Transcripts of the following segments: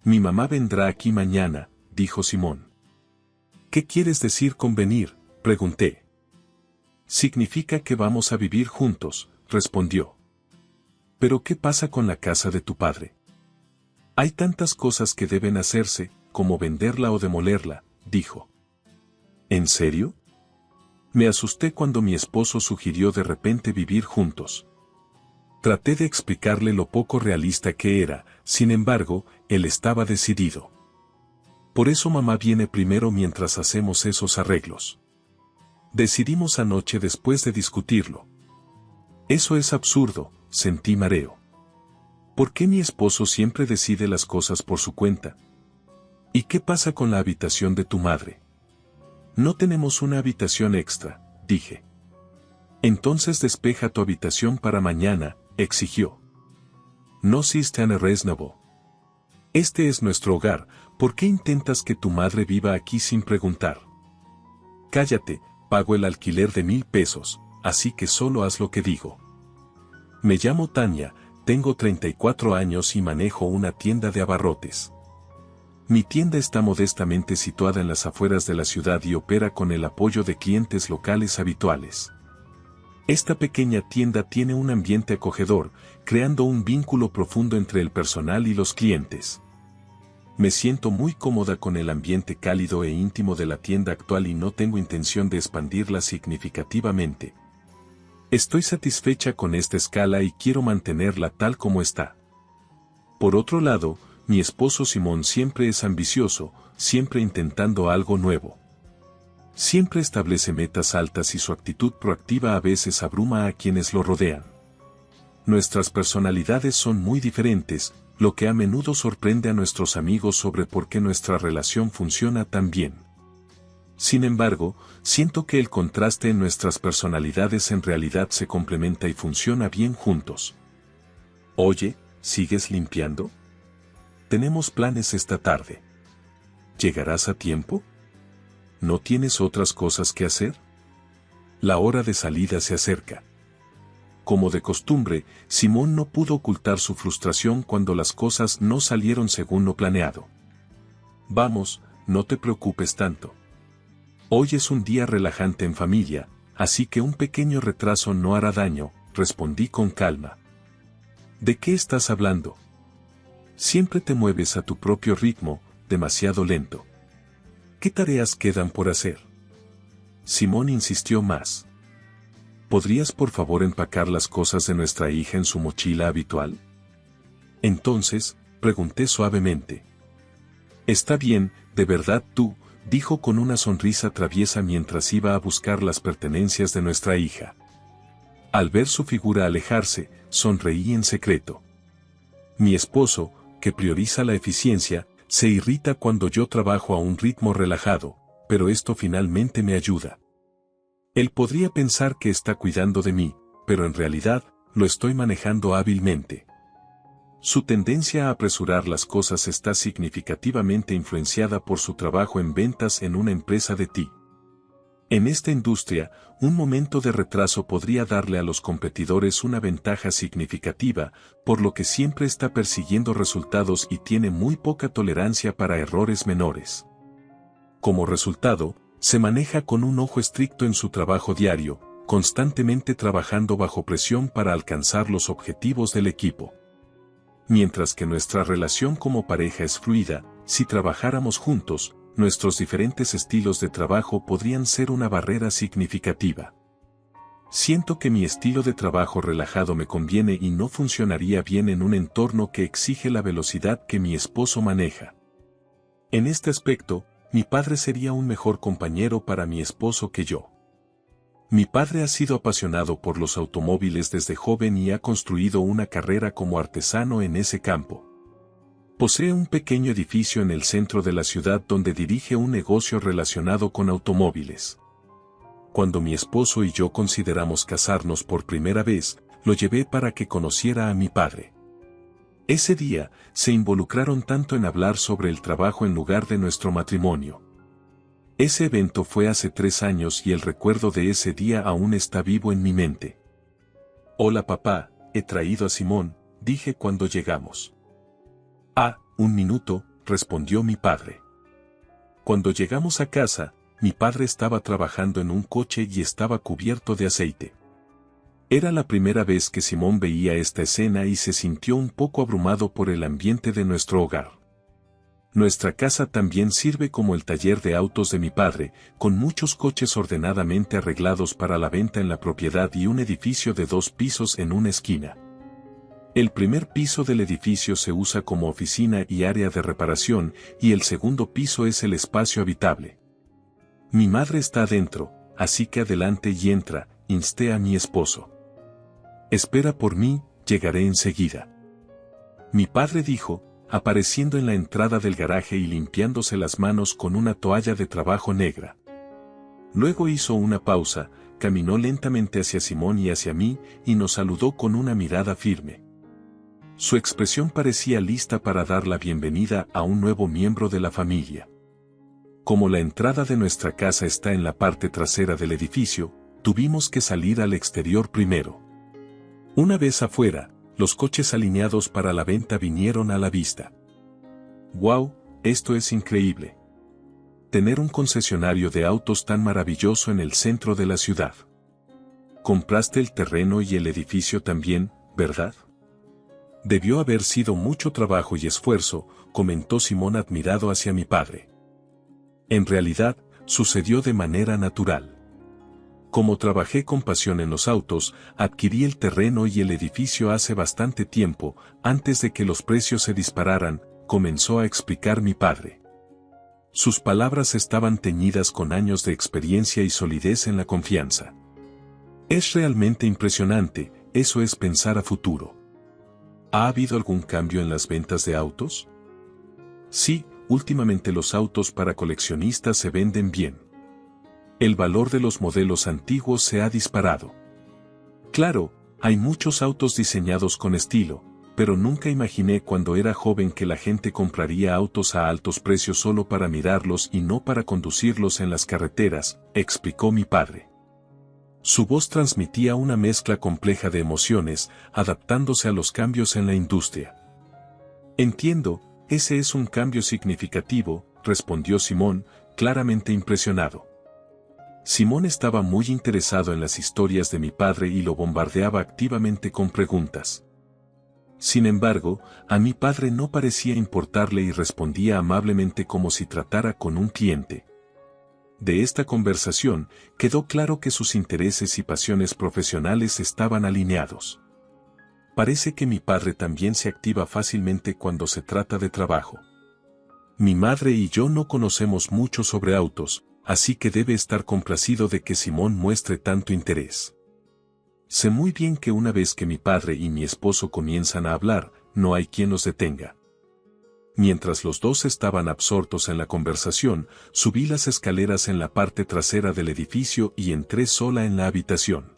Mi mamá vendrá aquí mañana, dijo Simón. ¿Qué quieres decir con venir?, pregunté. Significa que vamos a vivir juntos, respondió. ¿Pero qué pasa con la casa de tu padre? Hay tantas cosas que deben hacerse, como venderla o demolerla, dijo. ¿En serio? Me asusté cuando mi esposo sugirió de repente vivir juntos. Traté de explicarle lo poco realista que era, sin embargo, él estaba decidido. Por eso mamá viene primero mientras hacemos esos arreglos. Decidimos anoche después de discutirlo. Eso es absurdo, sentí mareo. ¿Por qué mi esposo siempre decide las cosas por su cuenta? ¿Y qué pasa con la habitación de tu madre? No tenemos una habitación extra, dije. Entonces despeja tu habitación para mañana, exigió. No ist reasonable. Este es nuestro hogar, ¿por qué intentas que tu madre viva aquí sin preguntar? Cállate, pago el alquiler de 1,000 pesos, así que solo haz lo que digo. Me llamo Tania, tengo 34 años y manejo una tienda de abarrotes. Mi tienda está modestamente situada en las afueras de la ciudad y opera con el apoyo de clientes locales habituales. Esta pequeña tienda tiene un ambiente acogedor, creando un vínculo profundo entre el personal y los clientes. Me siento muy cómoda con el ambiente cálido e íntimo de la tienda actual y no tengo intención de expandirla significativamente. Estoy satisfecha con esta escala y quiero mantenerla tal como está. Por otro lado, mi esposo Simón siempre es ambicioso, siempre intentando algo nuevo. Siempre establece metas altas y su actitud proactiva a veces abruma a quienes lo rodean. Nuestras personalidades son muy diferentes, lo que a menudo sorprende a nuestros amigos sobre por qué nuestra relación funciona tan bien. Sin embargo, siento que el contraste en nuestras personalidades en realidad se complementa y funciona bien juntos. Oye, ¿sigues limpiando? Tenemos planes esta tarde. ¿Llegarás a tiempo? ¿No tienes otras cosas que hacer? La hora de salida se acerca. Como de costumbre, Simón no pudo ocultar su frustración cuando las cosas no salieron según lo planeado. Vamos, no te preocupes tanto. Hoy es un día relajante en familia, así que un pequeño retraso no hará daño, respondí con calma. ¿De qué estás hablando? Siempre te mueves a tu propio ritmo, demasiado lento. ¿Qué tareas quedan por hacer? Simón insistió más. ¿Podrías por favor empacar las cosas de nuestra hija en su mochila habitual? Entonces, pregunté suavemente. Está bien, de verdad tú, dijo con una sonrisa traviesa mientras iba a buscar las pertenencias de nuestra hija. Al ver su figura alejarse, sonreí en secreto. Mi esposo, que prioriza la eficiencia, se irrita cuando yo trabajo a un ritmo relajado, pero esto finalmente me ayuda. Él podría pensar que está cuidando de mí, pero en realidad, lo estoy manejando hábilmente. Su tendencia a apresurar las cosas está significativamente influenciada por su trabajo en ventas en una empresa de TI. En esta industria, un momento de retraso podría darle a los competidores una ventaja significativa, por lo que siempre está persiguiendo resultados y tiene muy poca tolerancia para errores menores. Como resultado, se maneja con un ojo estricto en su trabajo diario, constantemente trabajando bajo presión para alcanzar los objetivos del equipo. Mientras que nuestra relación como pareja es fluida, si trabajáramos juntos, nuestros diferentes estilos de trabajo podrían ser una barrera significativa. Siento que mi estilo de trabajo relajado me conviene y no funcionaría bien en un entorno que exige la velocidad que mi esposo maneja. En este aspecto, mi padre sería un mejor compañero para mi esposo que yo. Mi padre ha sido apasionado por los automóviles desde joven y ha construido una carrera como artesano en ese campo. Posee un pequeño edificio en el centro de la ciudad donde dirige un negocio relacionado con automóviles. Cuando mi esposo y yo consideramos casarnos por primera vez, lo llevé para que conociera a mi padre. Ese día, se involucraron tanto en hablar sobre el trabajo en lugar de nuestro matrimonio. Ese evento fue hace 3 años y el recuerdo de ese día aún está vivo en mi mente. Hola papá, he traído a Simón, dije cuando llegamos. Ah, un minuto, respondió mi padre. Cuando llegamos a casa, mi padre estaba trabajando en un coche y estaba cubierto de aceite. Era la primera vez que Simón veía esta escena y se sintió un poco abrumado por el ambiente de nuestro hogar. Nuestra casa también sirve como el taller de autos de mi padre, con muchos coches ordenadamente arreglados para la venta en la propiedad y un edificio de 2 pisos en una esquina. El primer piso del edificio se usa como oficina y área de reparación, y el segundo piso es el espacio habitable. Mi madre está adentro, así que adelante y entra, insté a mi esposo. Espera por mí, llegaré enseguida. Mi padre dijo, apareciendo en la entrada del garaje y limpiándose las manos con una toalla de trabajo negra. Luego hizo una pausa, caminó lentamente hacia Simón y hacia mí, y nos saludó con una mirada firme. Su expresión parecía lista para dar la bienvenida a un nuevo miembro de la familia. Como la entrada de nuestra casa está en la parte trasera del edificio, tuvimos que salir al exterior primero. Una vez afuera, los coches alineados para la venta vinieron a la vista. ¡Wow! Esto es increíble. Tener un concesionario de autos tan maravilloso en el centro de la ciudad. Compraste el terreno y el edificio también, ¿verdad? Debió haber sido mucho trabajo y esfuerzo, comentó Simón admirado hacia mi padre. En realidad, sucedió de manera natural. Como trabajé con pasión en los autos, adquirí el terreno y el edificio hace bastante tiempo, antes de que los precios se dispararan, comenzó a explicar mi padre. Sus palabras estaban teñidas con años de experiencia y solidez en la confianza. Es realmente impresionante, eso es pensar a futuro. ¿Ha habido algún cambio en las ventas de autos? Sí, últimamente los autos para coleccionistas se venden bien. El valor de los modelos antiguos se ha disparado. Claro, hay muchos autos diseñados con estilo, pero nunca imaginé cuando era joven que la gente compraría autos a altos precios solo para mirarlos y no para conducirlos en las carreteras, explicó mi padre. Su voz transmitía una mezcla compleja de emociones, adaptándose a los cambios en la industria. Entiendo, ese es un cambio significativo, respondió Simón, claramente impresionado. Simón estaba muy interesado en las historias de mi padre y lo bombardeaba activamente con preguntas. Sin embargo, a mi padre no parecía importarle y respondía amablemente como si tratara con un cliente. De esta conversación, quedó claro que sus intereses y pasiones profesionales estaban alineados. Parece que mi padre también se activa fácilmente cuando se trata de trabajo. Mi madre y yo no conocemos mucho sobre autos, así que debe estar complacido de que Simón muestre tanto interés. Sé muy bien que una vez que mi padre y mi esposo comienzan a hablar, no hay quien los detenga. Mientras los dos estaban absortos en la conversación, subí las escaleras en la parte trasera del edificio y entré sola en la habitación.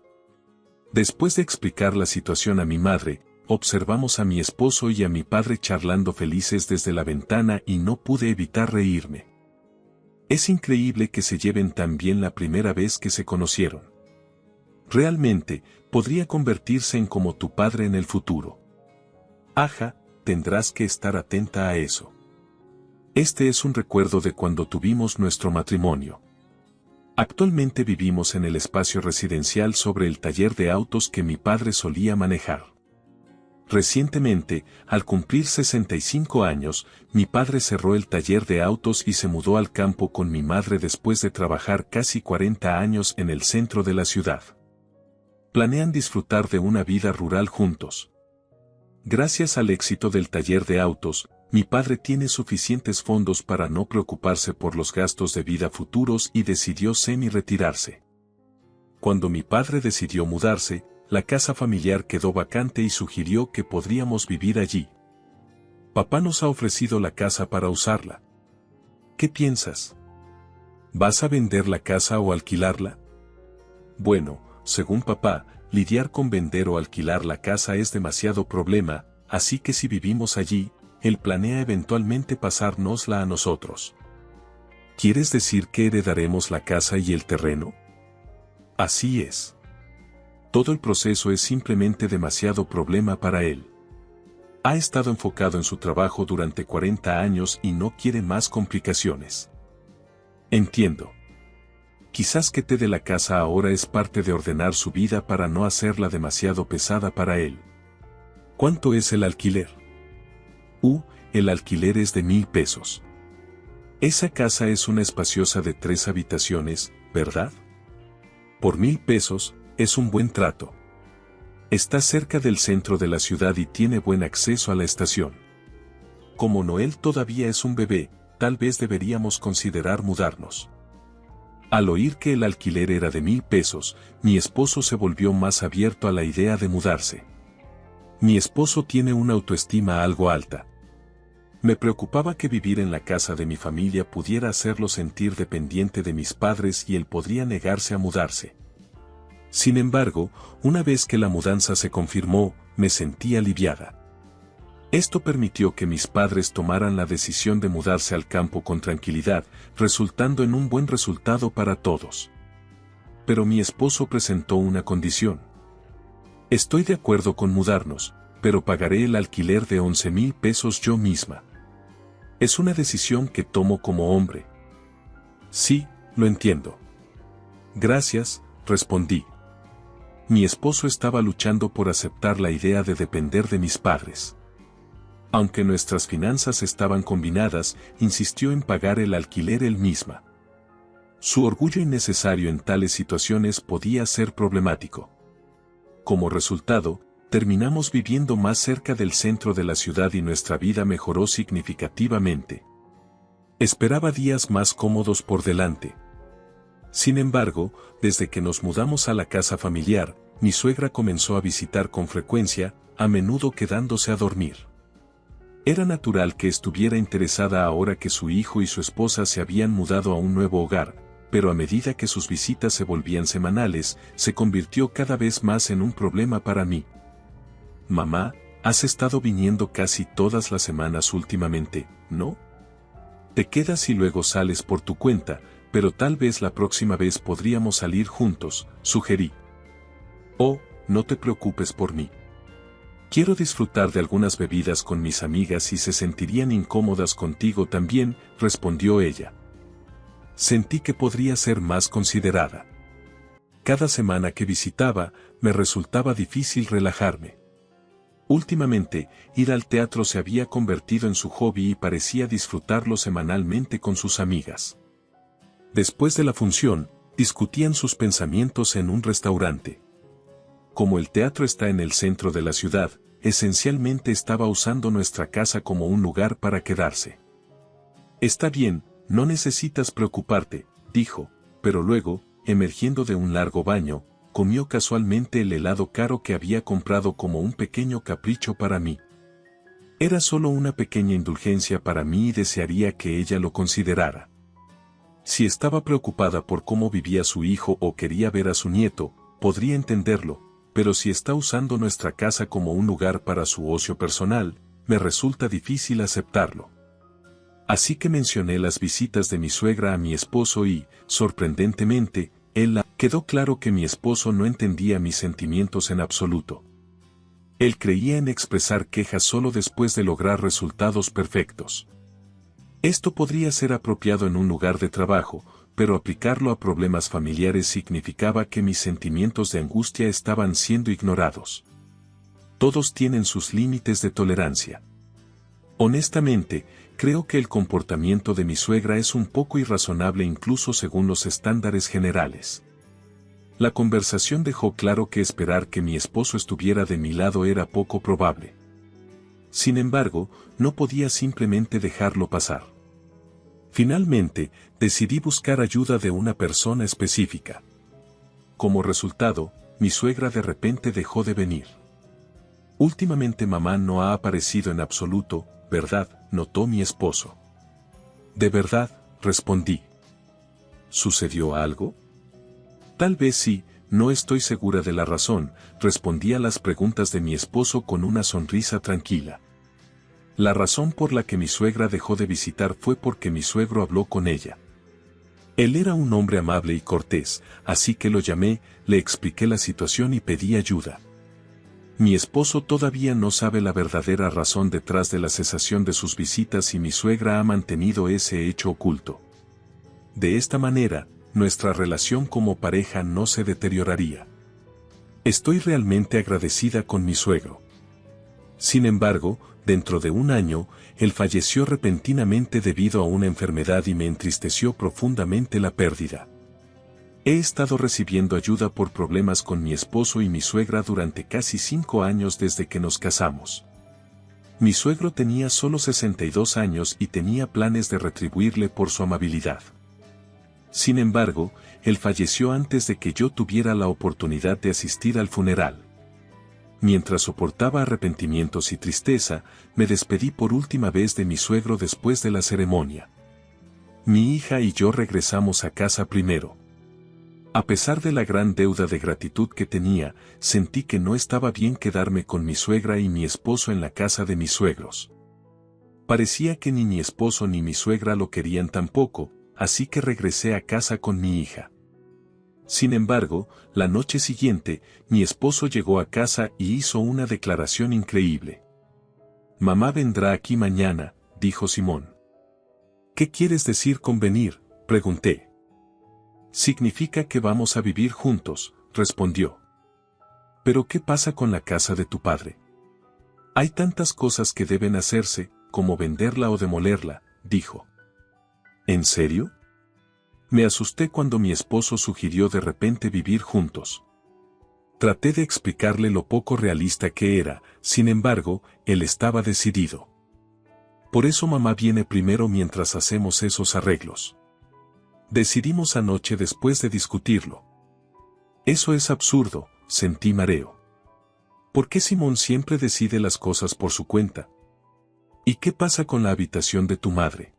Después de explicar la situación a mi madre, observamos a mi esposo y a mi padre charlando felices desde la ventana y no pude evitar reírme. Es increíble que se lleven tan bien la primera vez que se conocieron. Realmente, podría convertirse en como tu padre en el futuro. Aja, tendrás que estar atenta a eso. Este es un recuerdo de cuando tuvimos nuestro matrimonio. Actualmente vivimos en el espacio residencial sobre el taller de autos que mi padre solía manejar. Recientemente, al cumplir 65 años, mi padre cerró el taller de autos y se mudó al campo con mi madre después de trabajar casi 40 años en el centro de la ciudad. Planean disfrutar de una vida rural juntos. Gracias al éxito del taller de autos, mi padre tiene suficientes fondos para no preocuparse por los gastos de vida futuros y decidió semi-retirarse. Cuando mi padre decidió mudarse, la casa familiar quedó vacante y sugirió que podríamos vivir allí. Papá nos ha ofrecido la casa para usarla. ¿Qué piensas? ¿Vas a vender la casa o alquilarla? Bueno, según papá, lidiar con vender o alquilar la casa es demasiado problema, así que si vivimos allí, él planea eventualmente pasárnosla a nosotros. ¿Quieres decir que heredaremos la casa y el terreno? Así es. Todo el proceso es simplemente demasiado problema para él. Ha estado enfocado en su trabajo durante 40 años y no quiere más complicaciones. Entiendo. Quizás que te de la casa ahora es parte de ordenar su vida para no hacerla demasiado pesada para él. ¿Cuánto es el alquiler? El alquiler es de 1,000 pesos. Esa casa es una espaciosa de 3 habitaciones, ¿verdad? Por 1,000 pesos, es un buen trato. Está cerca del centro de la ciudad y tiene buen acceso a la estación. Como Noel todavía es un bebé, tal vez deberíamos considerar mudarnos. Al oír que el alquiler era de 1,000 pesos, mi esposo se volvió más abierto a la idea de mudarse. Mi esposo tiene una autoestima algo alta. Me preocupaba que vivir en la casa de mi familia pudiera hacerlo sentir dependiente de mis padres y él podría negarse a mudarse. Sin embargo, una vez que la mudanza se confirmó, me sentí aliviada. Esto permitió que mis padres tomaran la decisión de mudarse al campo con tranquilidad, resultando en un buen resultado para todos. Pero mi esposo presentó una condición. Estoy de acuerdo con mudarnos, pero pagaré el alquiler de 11,000 pesos yo misma. Es una decisión que tomo como hombre. Sí, lo entiendo. Gracias, respondí. Mi esposo estaba luchando por aceptar la idea de depender de mis padres. Aunque nuestras finanzas estaban combinadas, insistió en pagar el alquiler él misma. Su orgullo innecesario en tales situaciones podía ser problemático. Como resultado, terminamos viviendo más cerca del centro de la ciudad y nuestra vida mejoró significativamente. Esperaba días más cómodos por delante. Sin embargo, desde que nos mudamos a la casa familiar, mi suegra comenzó a visitar con frecuencia, a menudo quedándose a dormir. Era natural que estuviera interesada ahora que su hijo y su esposa se habían mudado a un nuevo hogar, pero a medida que sus visitas se volvían semanales, se convirtió cada vez más en un problema para mí. Mamá, has estado viniendo casi todas las semanas últimamente, ¿no? Te quedas y luego sales por tu cuenta, pero tal vez la próxima vez podríamos salir juntos, sugerí. Oh, no te preocupes por mí. Quiero disfrutar de algunas bebidas con mis amigas y se sentirían incómodas contigo también, respondió ella. Sentí que podría ser más considerada. Cada semana que visitaba, me resultaba difícil relajarme. Últimamente, ir al teatro se había convertido en su hobby y parecía disfrutarlo semanalmente con sus amigas. Después de la función, discutían sus pensamientos en un restaurante. Como el teatro está en el centro de la ciudad, esencialmente estaba usando nuestra casa como un lugar para quedarse. Está bien, no necesitas preocuparte, dijo, pero luego, emergiendo de un largo baño, comió casualmente el helado caro que había comprado como un pequeño capricho para mí. Era solo una pequeña indulgencia para mí y desearía que ella lo considerara. Si estaba preocupada por cómo vivía su hijo o quería ver a su nieto, podría entenderlo, pero si está usando nuestra casa como un lugar para su ocio personal, me resulta difícil aceptarlo. Así que mencioné las visitas de mi suegra a mi esposo y, sorprendentemente, quedó claro que mi esposo no entendía mis sentimientos en absoluto. Él creía en expresar quejas solo después de lograr resultados perfectos. Esto podría ser apropiado en un lugar de trabajo, pero aplicarlo a problemas familiares significaba que mis sentimientos de angustia estaban siendo ignorados. Todos tienen sus límites de tolerancia. Honestamente, creo que el comportamiento de mi suegra es un poco irrazonable incluso según los estándares generales. La conversación dejó claro que esperar que mi esposo estuviera de mi lado era poco probable. Sin embargo, no podía simplemente dejarlo pasar. Finalmente, decidí buscar ayuda de una persona específica. Como resultado, mi suegra de repente dejó de venir. Últimamente mamá no ha aparecido en absoluto, ¿verdad?, notó mi esposo. De verdad, respondí. ¿Sucedió algo? Tal vez sí, no estoy segura de la razón, respondí a las preguntas de mi esposo con una sonrisa tranquila. La razón por la que mi suegra dejó de visitar fue porque mi suegro habló con ella. Él era un hombre amable y cortés, así que lo llamé, le expliqué la situación y pedí ayuda. Mi esposo todavía no sabe la verdadera razón detrás de la cesación de sus visitas y mi suegra ha mantenido ese hecho oculto. De esta manera, nuestra relación como pareja no se deterioraría. Estoy realmente agradecida con mi suegro. Sin embargo, dentro de un año, él falleció repentinamente debido a una enfermedad y me entristeció profundamente la pérdida. He estado recibiendo ayuda por problemas con mi esposo y mi suegra durante casi 5 años desde que nos casamos. Mi suegro tenía solo 62 años y tenía planes de retribuirle por su amabilidad. Sin embargo, él falleció antes de que yo tuviera la oportunidad de asistir al funeral. Mientras soportaba arrepentimientos y tristeza, me despedí por última vez de mi suegro después de la ceremonia. Mi hija y yo regresamos a casa primero. A pesar de la gran deuda de gratitud que tenía, sentí que no estaba bien quedarme con mi suegra y mi esposo en la casa de mis suegros. Parecía que ni mi esposo ni mi suegra lo querían tampoco, así que regresé a casa con mi hija. Sin embargo, la noche siguiente, mi esposo llegó a casa y hizo una declaración increíble. «Mamá vendrá aquí mañana», dijo Simón. «¿Qué quieres decir con venir?», pregunté. «Significa que vamos a vivir juntos», respondió. «¿Pero qué pasa con la casa de tu padre? Hay tantas cosas que deben hacerse, como venderla o demolerla», dijo. «¿En serio?». Me asusté cuando mi esposo sugirió de repente vivir juntos. Traté de explicarle lo poco realista que era, sin embargo, él estaba decidido. «Por eso mamá viene primero mientras hacemos esos arreglos». Decidimos anoche después de discutirlo. Eso es absurdo, sentí mareo. ¿Por qué Simón siempre decide las cosas por su cuenta? ¿Y qué pasa con la habitación de tu madre?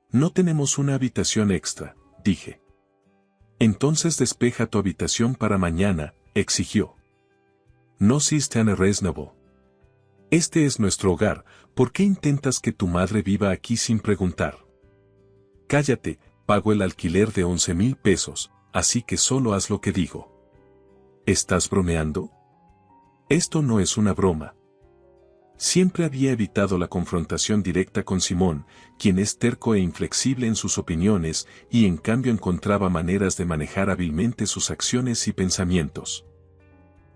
No tenemos una habitación extra, dije. Entonces despeja tu habitación para mañana, exigió. No is reasonable. Este es nuestro hogar, ¿por qué intentas que tu madre viva aquí sin preguntar? Cállate, pago el alquiler de 11,000 pesos, así que solo haz lo que digo. ¿Estás bromeando? Esto no es una broma. Siempre había evitado la confrontación directa con Simón, quien es terco e inflexible en sus opiniones, y en cambio encontraba maneras de manejar hábilmente sus acciones y pensamientos.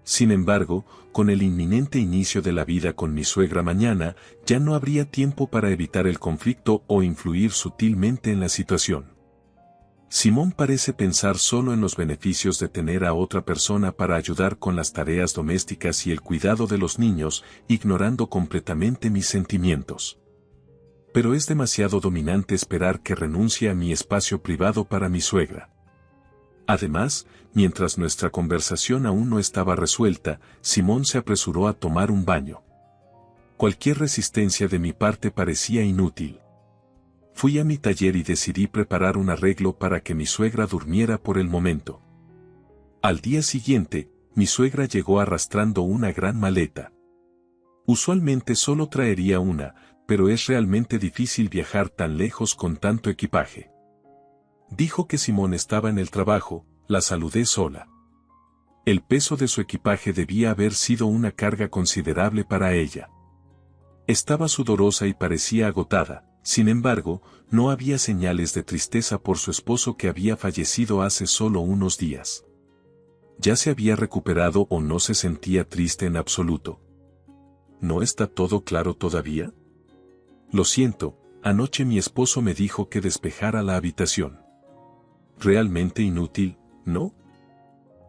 Sin embargo, con el inminente inicio de la vida con mi suegra mañana, ya no habría tiempo para evitar el conflicto o influir sutilmente en la situación. Simón parece pensar solo en los beneficios de tener a otra persona para ayudar con las tareas domésticas y el cuidado de los niños, ignorando completamente mis sentimientos. Pero es demasiado dominante esperar que renuncie a mi espacio privado para mi suegra. Además, mientras nuestra conversación aún no estaba resuelta, Simón se apresuró a tomar un baño. Cualquier resistencia de mi parte parecía inútil. Fui a mi taller y decidí preparar un arreglo para que mi suegra durmiera por el momento. Al día siguiente, mi suegra llegó arrastrando una gran maleta. Usualmente solo traería una, pero es realmente difícil viajar tan lejos con tanto equipaje. Dijo que Simón estaba en el trabajo, la saludé sola. El peso de su equipaje debía haber sido una carga considerable para ella. Estaba sudorosa y parecía agotada. Sin embargo, no había señales de tristeza por su esposo que había fallecido hace solo unos días. ¿Ya se había recuperado o no se sentía triste en absoluto? ¿No está todo claro todavía? Lo siento, anoche mi esposo me dijo que despejara la habitación. Realmente inútil, ¿no?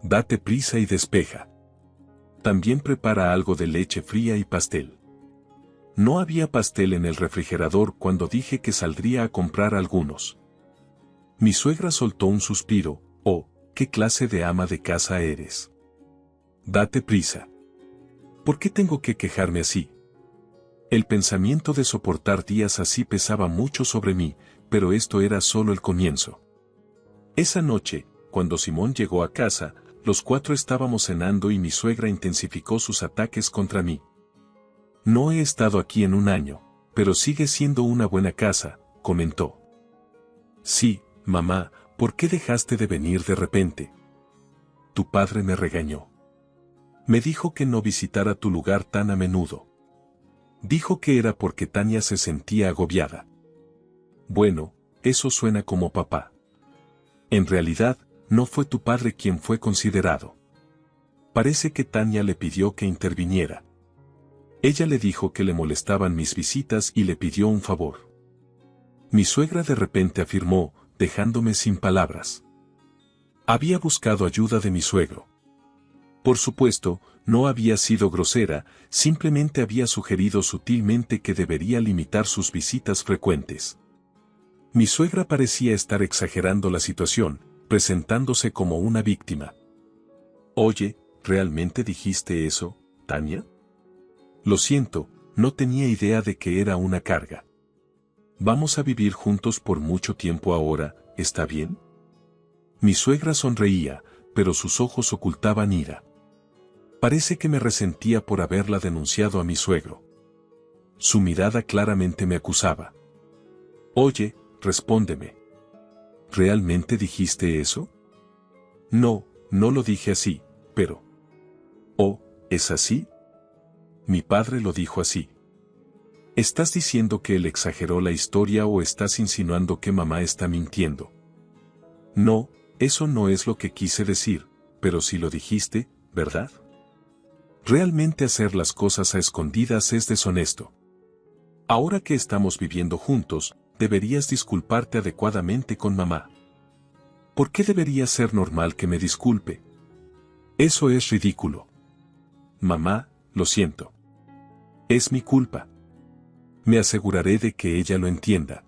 Date prisa y despeja. También prepara algo de leche fría y pastel. No había pastel en el refrigerador cuando dije que saldría a comprar algunos. Mi suegra soltó un suspiro. «Oh, ¿qué clase de ama de casa eres? Date prisa. ¿Por qué tengo que quejarme así?» El pensamiento de soportar días así pesaba mucho sobre mí, pero esto era solo el comienzo. Esa noche, cuando Simón llegó a casa, los 4 estábamos cenando y mi suegra intensificó sus ataques contra mí. «No he estado aquí en un año, pero sigue siendo una buena casa», comentó. «Sí, mamá, ¿por qué dejaste de venir de repente? Tu padre me regañó». Me dijo que no visitara tu lugar tan a menudo. Dijo que era porque Tania se sentía agobiada. Bueno, eso suena como papá. En realidad, no fue tu padre quien fue considerado. Parece que Tania le pidió que interviniera. Ella le dijo que le molestaban mis visitas y le pidió un favor. Mi suegra de repente afirmó, dejándome sin palabras. Había buscado ayuda de mi suegro. Por supuesto, no había sido grosera, simplemente había sugerido sutilmente que debería limitar sus visitas frecuentes. Mi suegra parecía estar exagerando la situación, presentándose como una víctima. Oye, ¿realmente dijiste eso, Tania? Lo siento, no tenía idea de que era una carga. Vamos a vivir juntos por mucho tiempo ahora, ¿está bien? Mi suegra sonreía, pero sus ojos ocultaban ira. Parece que me resentía por haberla denunciado a mi suegro. Su mirada claramente me acusaba. Oye, respóndeme. ¿Realmente dijiste eso? No, no lo dije así, pero... ¿Oh, es así? Mi padre lo dijo así. ¿Estás diciendo que él exageró la historia o estás insinuando que mamá está mintiendo? No, eso no es lo que quise decir, pero sí lo dijiste, ¿verdad? Realmente hacer las cosas a escondidas es deshonesto. Ahora que estamos viviendo juntos, deberías disculparte adecuadamente con mamá. ¿Por qué debería ser normal que me disculpe? Eso es ridículo. Mamá, lo siento. Es mi culpa. Me aseguraré de que ella lo entienda.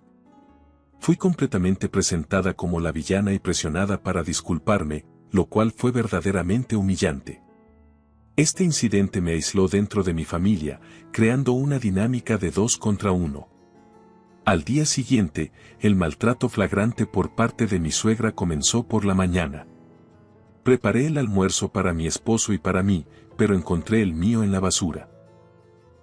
Fui completamente presentada como la villana y presionada para disculparme, lo cual fue verdaderamente humillante. Este incidente me aisló dentro de mi familia, creando una dinámica de 2 contra 1. Al día siguiente, el maltrato flagrante por parte de mi suegra comenzó por la mañana. Preparé el almuerzo para mi esposo y para mí, pero encontré el mío en la basura.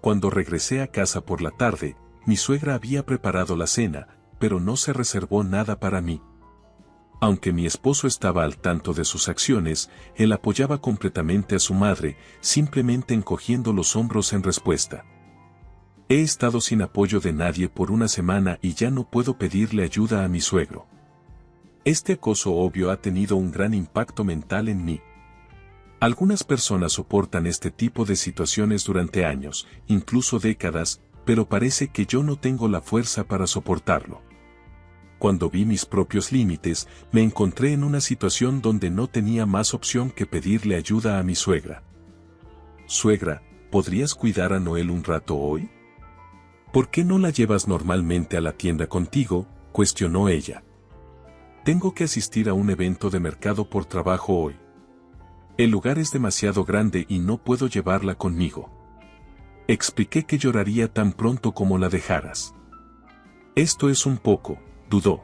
Cuando regresé a casa por la tarde, mi suegra había preparado la cena, pero no se reservó nada para mí. Aunque mi esposo estaba al tanto de sus acciones, él apoyaba completamente a su madre, simplemente encogiendo los hombros en respuesta. He estado sin apoyo de nadie por una semana y ya no puedo pedirle ayuda a mi suegro. Este acoso obvio ha tenido un gran impacto mental en mí. Algunas personas soportan este tipo de situaciones durante años, incluso décadas, pero parece que yo no tengo la fuerza para soportarlo. Cuando vi mis propios límites, me encontré en una situación donde no tenía más opción que pedirle ayuda a mi suegra. Suegra, ¿podrías cuidar a Noel un rato hoy? ¿Por qué no la llevas normalmente a la tienda contigo?, cuestionó ella. Tengo que asistir a un evento de mercado por trabajo hoy. El lugar es demasiado grande y no puedo llevarla conmigo. Expliqué que lloraría tan pronto como la dejaras. Esto es un poco, dudó.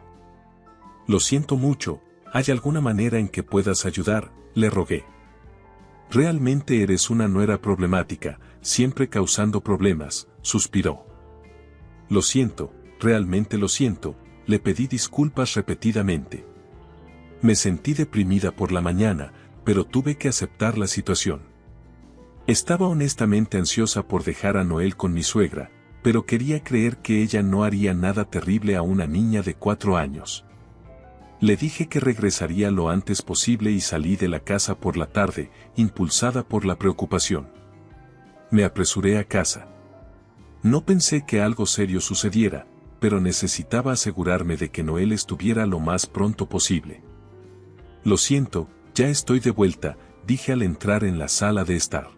Lo siento mucho, ¿hay alguna manera en que puedas ayudar?, le rogué. Realmente eres una nuera problemática, siempre causando problemas, suspiró. Lo siento, realmente lo siento, le pedí disculpas repetidamente. Me sentí deprimida por la mañana, pero tuve que aceptar la situación. Estaba honestamente ansiosa por dejar a Noel con mi suegra, pero quería creer que ella no haría nada terrible a una niña de 4 años. Le dije que regresaría lo antes posible y salí de la casa por la tarde, impulsada por la preocupación. Me apresuré a casa. No pensé que algo serio sucediera, pero necesitaba asegurarme de que Noel estuviera lo más pronto posible. Lo siento, ya estoy de vuelta, dije al entrar en la sala de estar.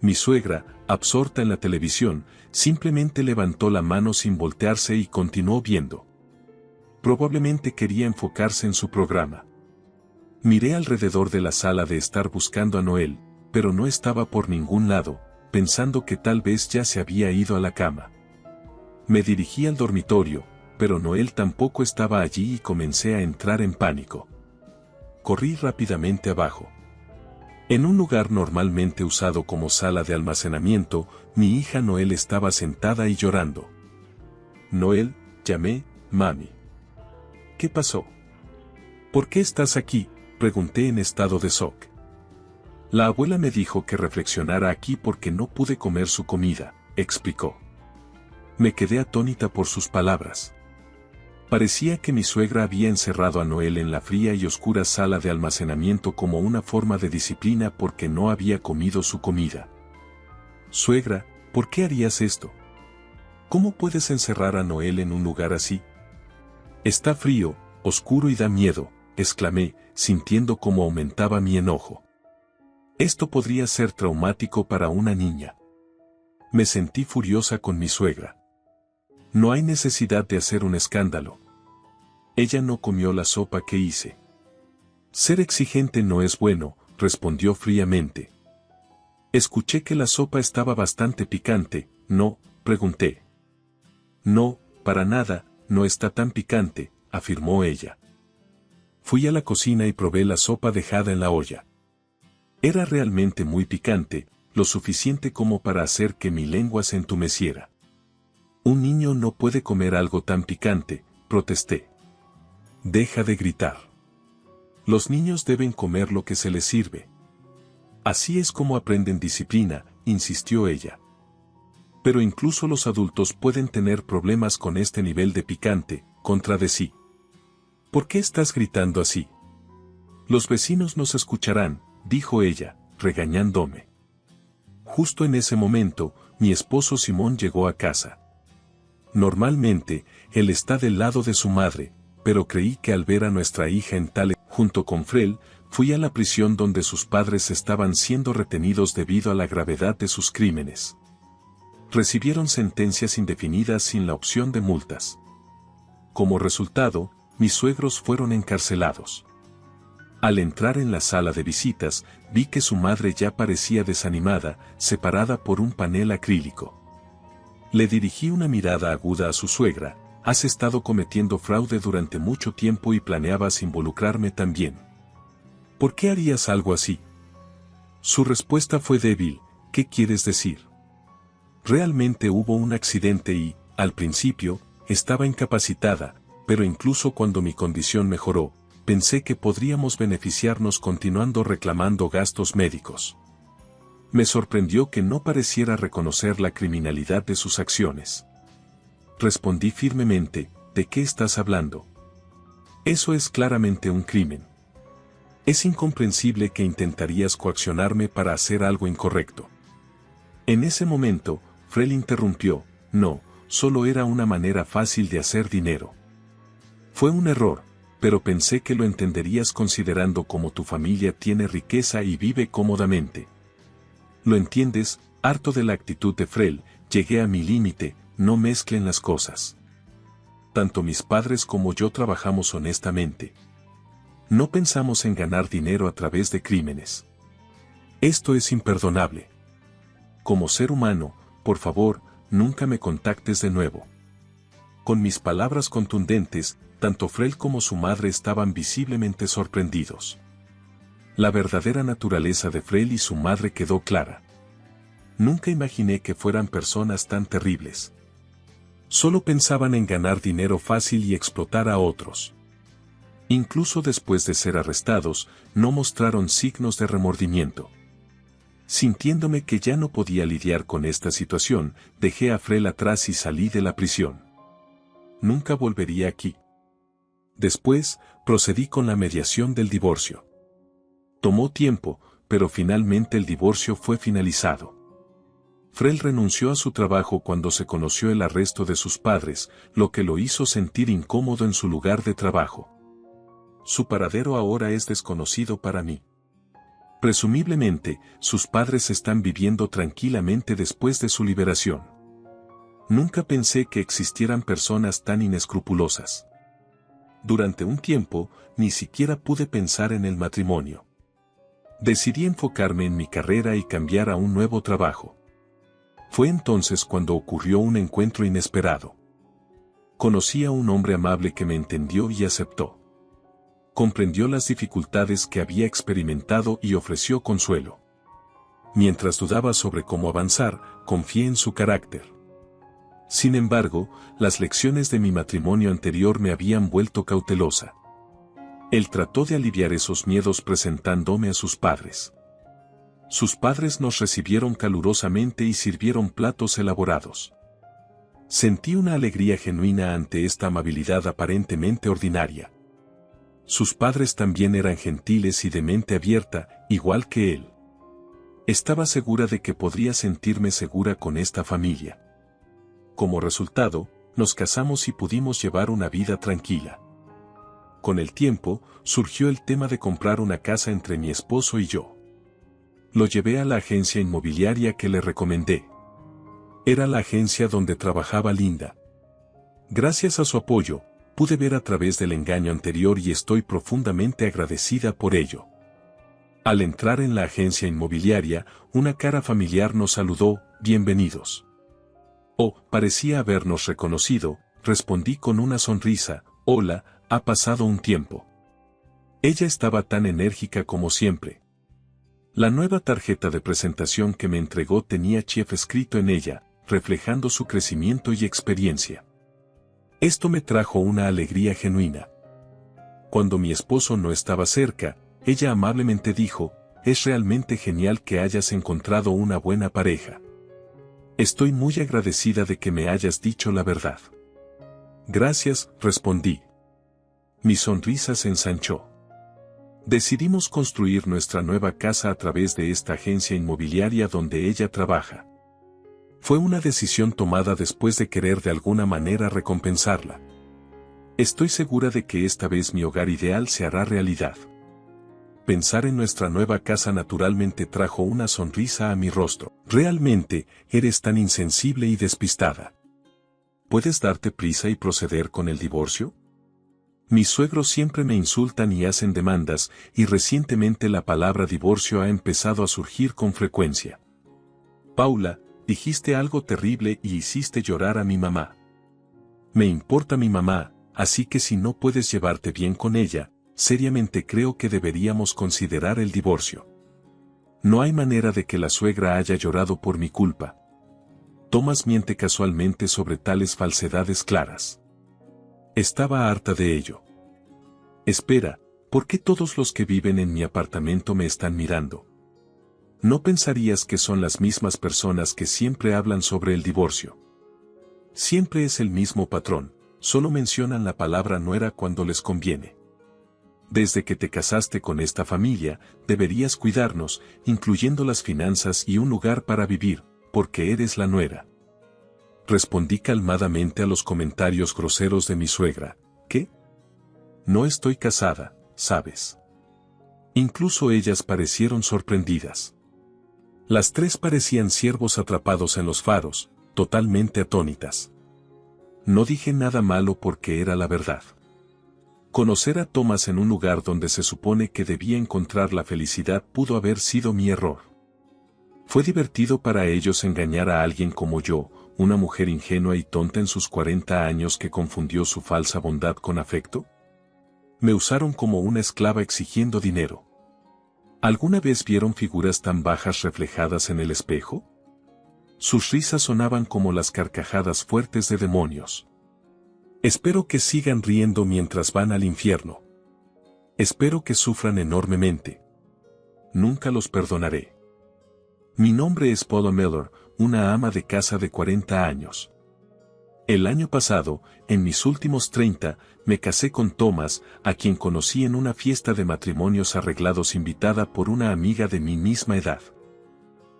Mi suegra, absorta en la televisión, simplemente levantó la mano sin voltearse y continuó viendo. Probablemente quería enfocarse en su programa. Miré alrededor de la sala de estar buscando a Noel, pero no estaba por ningún lado, pensando que tal vez ya se había ido a la cama. Me dirigí al dormitorio, pero Noel tampoco estaba allí y comencé a entrar en pánico. Corrí rápidamente abajo. En un lugar normalmente usado como sala de almacenamiento, mi hija Noel estaba sentada y llorando. Noel, llamé, mami. ¿Qué pasó? ¿Por qué estás aquí?, pregunté en estado de shock. La abuela me dijo que reflexionara aquí porque no pude comer su comida, explicó. Me quedé atónita por sus palabras. Parecía que mi suegra había encerrado a Noel en la fría y oscura sala de almacenamiento como una forma de disciplina porque no había comido su comida. Suegra, ¿por qué harías esto? ¿Cómo puedes encerrar a Noel en un lugar así? Está frío, oscuro y da miedo, exclamé, sintiendo cómo aumentaba mi enojo. Esto podría ser traumático para una niña. Me sentí furiosa con mi suegra. No hay necesidad de hacer un escándalo. Ella no comió la sopa que hice. Ser exigente no es bueno, respondió fríamente. Escuché que la sopa estaba bastante picante, ¿no?, pregunté. No, para nada, no está tan picante, afirmó ella. Fui a la cocina y probé la sopa dejada en la olla. Era realmente muy picante, lo suficiente como para hacer que mi lengua se entumeciera. Un niño no puede comer algo tan picante, protesté. Deja de gritar. Los niños deben comer lo que se les sirve. Así es como aprenden disciplina, insistió ella. Pero incluso los adultos pueden tener problemas con este nivel de picante, contradecí. ¿Por qué estás gritando así? Los vecinos nos escucharán, dijo ella, regañándome. Justo en ese momento, mi esposo Simón llegó a casa. Normalmente, él está del lado de su madre, pero creí que al ver a nuestra hija en tal, junto con Frel, fui a la prisión donde sus padres estaban siendo retenidos debido a la gravedad de sus crímenes. Recibieron sentencias indefinidas sin la opción de multas. Como resultado, mis suegros fueron encarcelados. Al entrar en la sala de visitas, vi que su madre ya parecía desanimada, separada por un panel acrílico. Le dirigí una mirada aguda a su suegra. Has estado cometiendo fraude durante mucho tiempo y planeabas involucrarme también. ¿Por qué harías algo así? Su respuesta fue débil. ¿Qué quieres decir? Realmente hubo un accidente y, al principio, estaba incapacitada, pero incluso cuando mi condición mejoró, pensé que podríamos beneficiarnos continuando reclamando gastos médicos. Me sorprendió que no pareciera reconocer la criminalidad de sus acciones. Respondí firmemente, ¿de qué estás hablando? Eso es claramente un crimen. Es incomprensible que intentarías coaccionarme para hacer algo incorrecto. En ese momento, Frel interrumpió, no, solo era una manera fácil de hacer dinero. Fue un error, pero pensé que lo entenderías considerando cómo tu familia tiene riqueza y vive cómodamente. ¿Lo entiendes? Harto de la actitud de Frel, llegué a mi límite, no mezclen las cosas. Tanto mis padres como yo trabajamos honestamente. No pensamos en ganar dinero a través de crímenes. Esto es imperdonable. Como ser humano, por favor, nunca me contactes de nuevo. Con mis palabras contundentes, tanto Frel como su madre estaban visiblemente sorprendidos. La verdadera naturaleza de Frel y su madre quedó clara. Nunca imaginé que fueran personas tan terribles. Solo pensaban en ganar dinero fácil y explotar a otros. Incluso después de ser arrestados, no mostraron signos de remordimiento. Sintiéndome que ya no podía lidiar con esta situación, dejé a Frel atrás y salí de la prisión. Nunca volvería aquí. Después, procedí con la mediación del divorcio. Tomó tiempo, pero finalmente el divorcio fue finalizado. Frel renunció a su trabajo cuando se conoció el arresto de sus padres, lo que lo hizo sentir incómodo en su lugar de trabajo. Su paradero ahora es desconocido para mí. Presumiblemente, sus padres están viviendo tranquilamente después de su liberación. Nunca pensé que existieran personas tan inescrupulosas. Durante un tiempo, ni siquiera pude pensar en el matrimonio. Decidí enfocarme en mi carrera y cambiar a un nuevo trabajo. Fue entonces cuando ocurrió un encuentro inesperado. Conocí a un hombre amable que me entendió y aceptó. Comprendió las dificultades que había experimentado y ofreció consuelo. Mientras dudaba sobre cómo avanzar, confié en su carácter. Sin embargo, las lecciones de mi matrimonio anterior me habían vuelto cautelosa. Él trató de aliviar esos miedos presentándome a sus padres. Sus padres nos recibieron calurosamente y sirvieron platos elaborados. Sentí una alegría genuina ante esta amabilidad aparentemente ordinaria. Sus padres también eran gentiles y de mente abierta, igual que él. Estaba segura de que podría sentirme segura con esta familia. Como resultado, nos casamos y pudimos llevar una vida tranquila. Con el tiempo, surgió el tema de comprar una casa entre mi esposo y yo. Lo llevé a la agencia inmobiliaria que le recomendé. Era la agencia donde trabajaba Linda. Gracias a su apoyo, pude ver a través del engaño anterior y estoy profundamente agradecida por ello. Al entrar en la agencia inmobiliaria, una cara familiar nos saludó, «Bienvenidos». Oh, parecía habernos reconocido, respondí con una sonrisa, «Hola, ha pasado un tiempo». Ella estaba tan enérgica como siempre. La nueva tarjeta de presentación que me entregó tenía chef escrito en ella, reflejando su crecimiento y experiencia. Esto me trajo una alegría genuina. Cuando mi esposo no estaba cerca, ella amablemente dijo, «Es realmente genial que hayas encontrado una buena pareja. Estoy muy agradecida de que me hayas dicho la verdad». «Gracias», respondí. Mi sonrisa se ensanchó. Decidimos construir nuestra nueva casa a través de esta agencia inmobiliaria donde ella trabaja. Fue una decisión tomada después de querer de alguna manera recompensarla. Estoy segura de que esta vez mi hogar ideal se hará realidad. Pensar en nuestra nueva casa naturalmente trajo una sonrisa a mi rostro. ¿Realmente eres tan insensible y despistada? ¿Puedes darte prisa y proceder con el divorcio? Mis suegros siempre me insultan y hacen demandas, y recientemente la palabra divorcio ha empezado a surgir con frecuencia. Paula, dijiste algo terrible y hiciste llorar a mi mamá. Me importa mi mamá, así que si no puedes llevarte bien con ella, seriamente creo que deberíamos considerar el divorcio. No hay manera de que la suegra haya llorado por mi culpa. Thomas miente casualmente sobre tales falsedades claras. Estaba harta de ello. Espera, ¿por qué todos los que viven en mi apartamento me están mirando? ¿No pensarías que son las mismas personas que siempre hablan sobre el divorcio? Siempre es el mismo patrón, solo mencionan la palabra nuera cuando les conviene. Desde que te casaste con esta familia, deberías cuidarnos, incluyendo las finanzas y un lugar para vivir, porque eres la nuera. Respondí calmadamente a los comentarios groseros de mi suegra. ¿Qué? No estoy casada, ¿sabes? Incluso ellas parecieron sorprendidas. Las tres parecían ciervos atrapados en los faros, totalmente atónitas. No dije nada malo porque era la verdad. Conocer a Thomas en un lugar donde se supone que debía encontrar la felicidad pudo haber sido mi error. Fue divertido para ellos engañar a alguien como yo, una mujer ingenua y tonta en sus 40 años que confundió su falsa bondad con afecto. Me usaron como una esclava exigiendo dinero. ¿Alguna vez vieron figuras tan bajas reflejadas en el espejo? Sus risas sonaban como las carcajadas fuertes de demonios. Espero que sigan riendo mientras van al infierno. Espero que sufran enormemente. Nunca los perdonaré. Mi nombre es Paula Miller, una ama de casa de 40 años. El año pasado, en mis últimos 30, me casé con Thomas, a quien conocí en una fiesta de matrimonios arreglados invitada por una amiga de mi misma edad.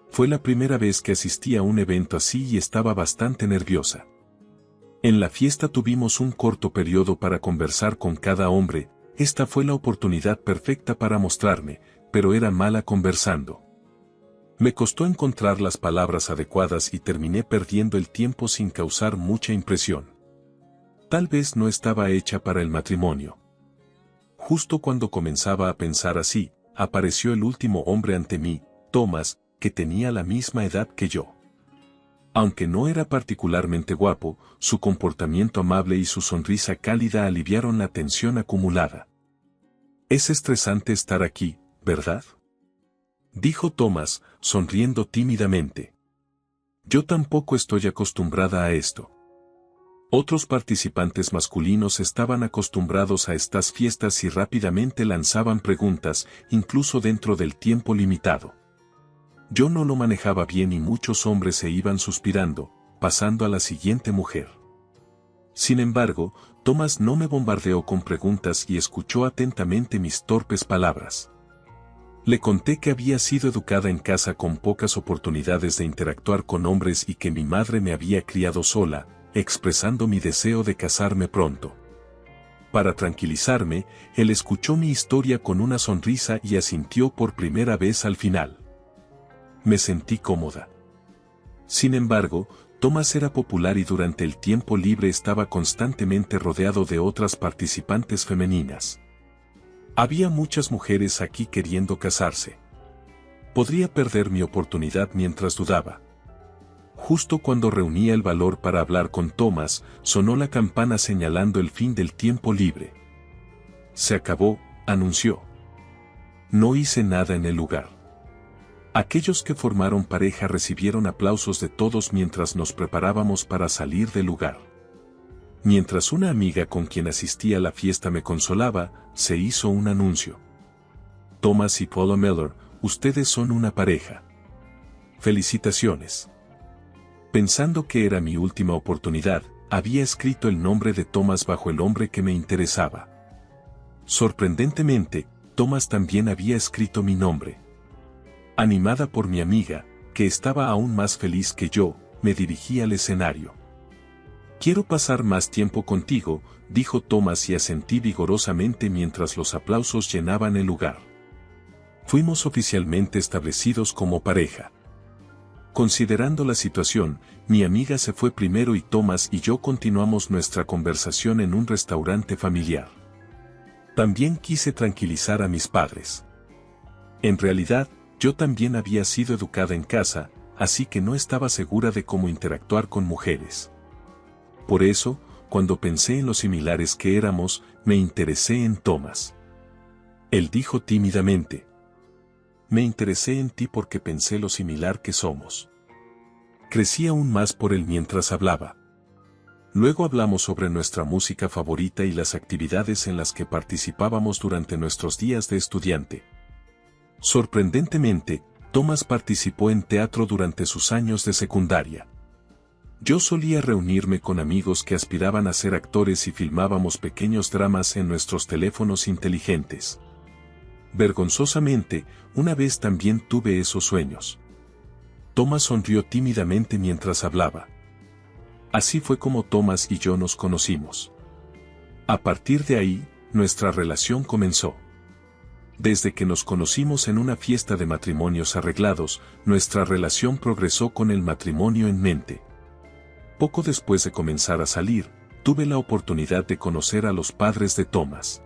Fue la primera vez que asistí a un evento así y estaba bastante nerviosa. En la fiesta tuvimos un corto periodo para conversar con cada hombre, esta fue la oportunidad perfecta para mostrarme, pero era mala conversando. Me costó encontrar las palabras adecuadas y terminé perdiendo el tiempo sin causar mucha impresión. Tal vez no estaba hecha para el matrimonio. Justo cuando comenzaba a pensar así, apareció el último hombre ante mí, Thomas, que tenía la misma edad que yo. Aunque no era particularmente guapo, su comportamiento amable y su sonrisa cálida aliviaron la tensión acumulada. Es estresante estar aquí, ¿verdad? Dijo Thomas, sonriendo tímidamente. Yo tampoco estoy acostumbrada a esto. Otros participantes masculinos estaban acostumbrados a estas fiestas y rápidamente lanzaban preguntas, incluso dentro del tiempo limitado. Yo no lo manejaba bien y muchos hombres se iban suspirando, pasando a la siguiente mujer. Sin embargo, Thomas no me bombardeó con preguntas y escuchó atentamente mis torpes palabras. Le conté que había sido educada en casa con pocas oportunidades de interactuar con hombres y que mi madre me había criado sola, expresando mi deseo de casarme pronto. Para tranquilizarme, él escuchó mi historia con una sonrisa y asintió por primera vez al final. Me sentí cómoda. Sin embargo, Thomas era popular y durante el tiempo libre estaba constantemente rodeado de otras participantes femeninas. Había muchas mujeres aquí queriendo casarse. Podría perder mi oportunidad mientras dudaba. Justo cuando reunía el valor para hablar con Thomas, sonó la campana señalando el fin del tiempo libre. Se acabó, anunció. No hice nada en el lugar. Aquellos que formaron pareja recibieron aplausos de todos mientras nos preparábamos para salir del lugar. Mientras una amiga con quien asistía a la fiesta me consolaba, se hizo un anuncio. Thomas y Paula Miller, ustedes son una pareja. Felicitaciones. Pensando que era mi última oportunidad, había escrito el nombre de Thomas bajo el hombre que me interesaba. Sorprendentemente, Thomas también había escrito mi nombre. Animada por mi amiga, que estaba aún más feliz que yo, me dirigí al escenario. Quiero pasar más tiempo contigo, dijo Thomas y asentí vigorosamente mientras los aplausos llenaban el lugar. Fuimos oficialmente establecidos como pareja. Considerando la situación, mi amiga se fue primero y Thomas y yo continuamos nuestra conversación en un restaurante familiar. También quise tranquilizar a mis padres. En realidad, yo también había sido educada en casa, así que no estaba segura de cómo interactuar con mujeres. Por eso, cuando pensé en lo similares que éramos, me interesé en Thomas. Él dijo tímidamente. Me interesé en ti porque pensé lo similar que somos. Crecí aún más por él mientras hablaba. Luego hablamos sobre nuestra música favorita y las actividades en las que participábamos durante nuestros días de estudiante. Sorprendentemente, Thomas participó en teatro durante sus años de secundaria. Yo solía reunirme con amigos que aspiraban a ser actores y filmábamos pequeños dramas en nuestros teléfonos inteligentes. Vergonzosamente, una vez también tuve esos sueños. Thomas sonrió tímidamente mientras hablaba. Así fue como Thomas y yo nos conocimos. A partir de ahí, nuestra relación comenzó. Desde que nos conocimos en una fiesta de matrimonios arreglados, nuestra relación progresó con el matrimonio en mente. Poco después de comenzar a salir, tuve la oportunidad de conocer a los padres de Thomas.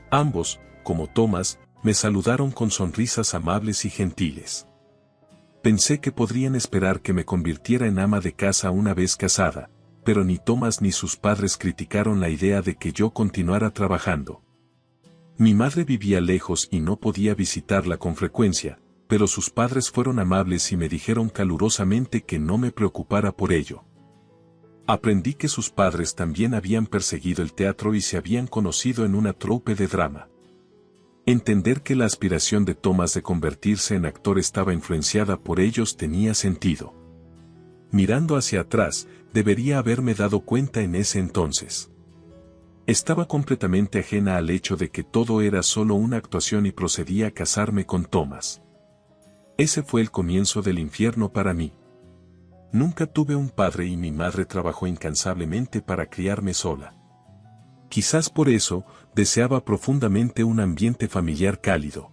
Ambos, como Thomas, me saludaron con sonrisas amables y gentiles. Pensé que podrían esperar que me convirtiera en ama de casa una vez casada, pero ni Thomas ni sus padres criticaron la idea de que yo continuara trabajando. Mi madre vivía lejos y no podía visitarla con frecuencia, pero sus padres fueron amables y me dijeron calurosamente que no me preocupara por ello. Aprendí que sus padres también habían perseguido el teatro y se habían conocido en una troupe de drama. Entender que la aspiración de Thomas de convertirse en actor estaba influenciada por ellos tenía sentido. Mirando hacia atrás, debería haberme dado cuenta en ese entonces. Estaba completamente ajena al hecho de que todo era solo una actuación y procedí a casarme con Thomas. Ese fue el comienzo del infierno para mí. Nunca tuve un padre y mi madre trabajó incansablemente para criarme sola. Quizás por eso, deseaba profundamente un ambiente familiar cálido.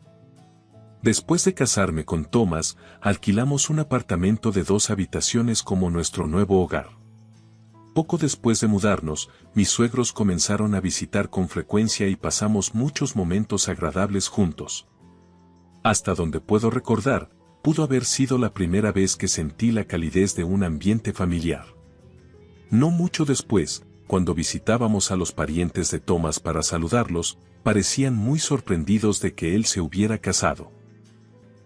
Después de casarme con Thomas, alquilamos un apartamento de 2 habitaciones como nuestro nuevo hogar. Poco después de mudarnos, mis suegros comenzaron a visitar con frecuencia y pasamos muchos momentos agradables juntos. Hasta donde puedo recordar, pudo haber sido la primera vez que sentí la calidez de un ambiente familiar. No mucho después, cuando visitábamos a los parientes de Thomas para saludarlos, parecían muy sorprendidos de que él se hubiera casado.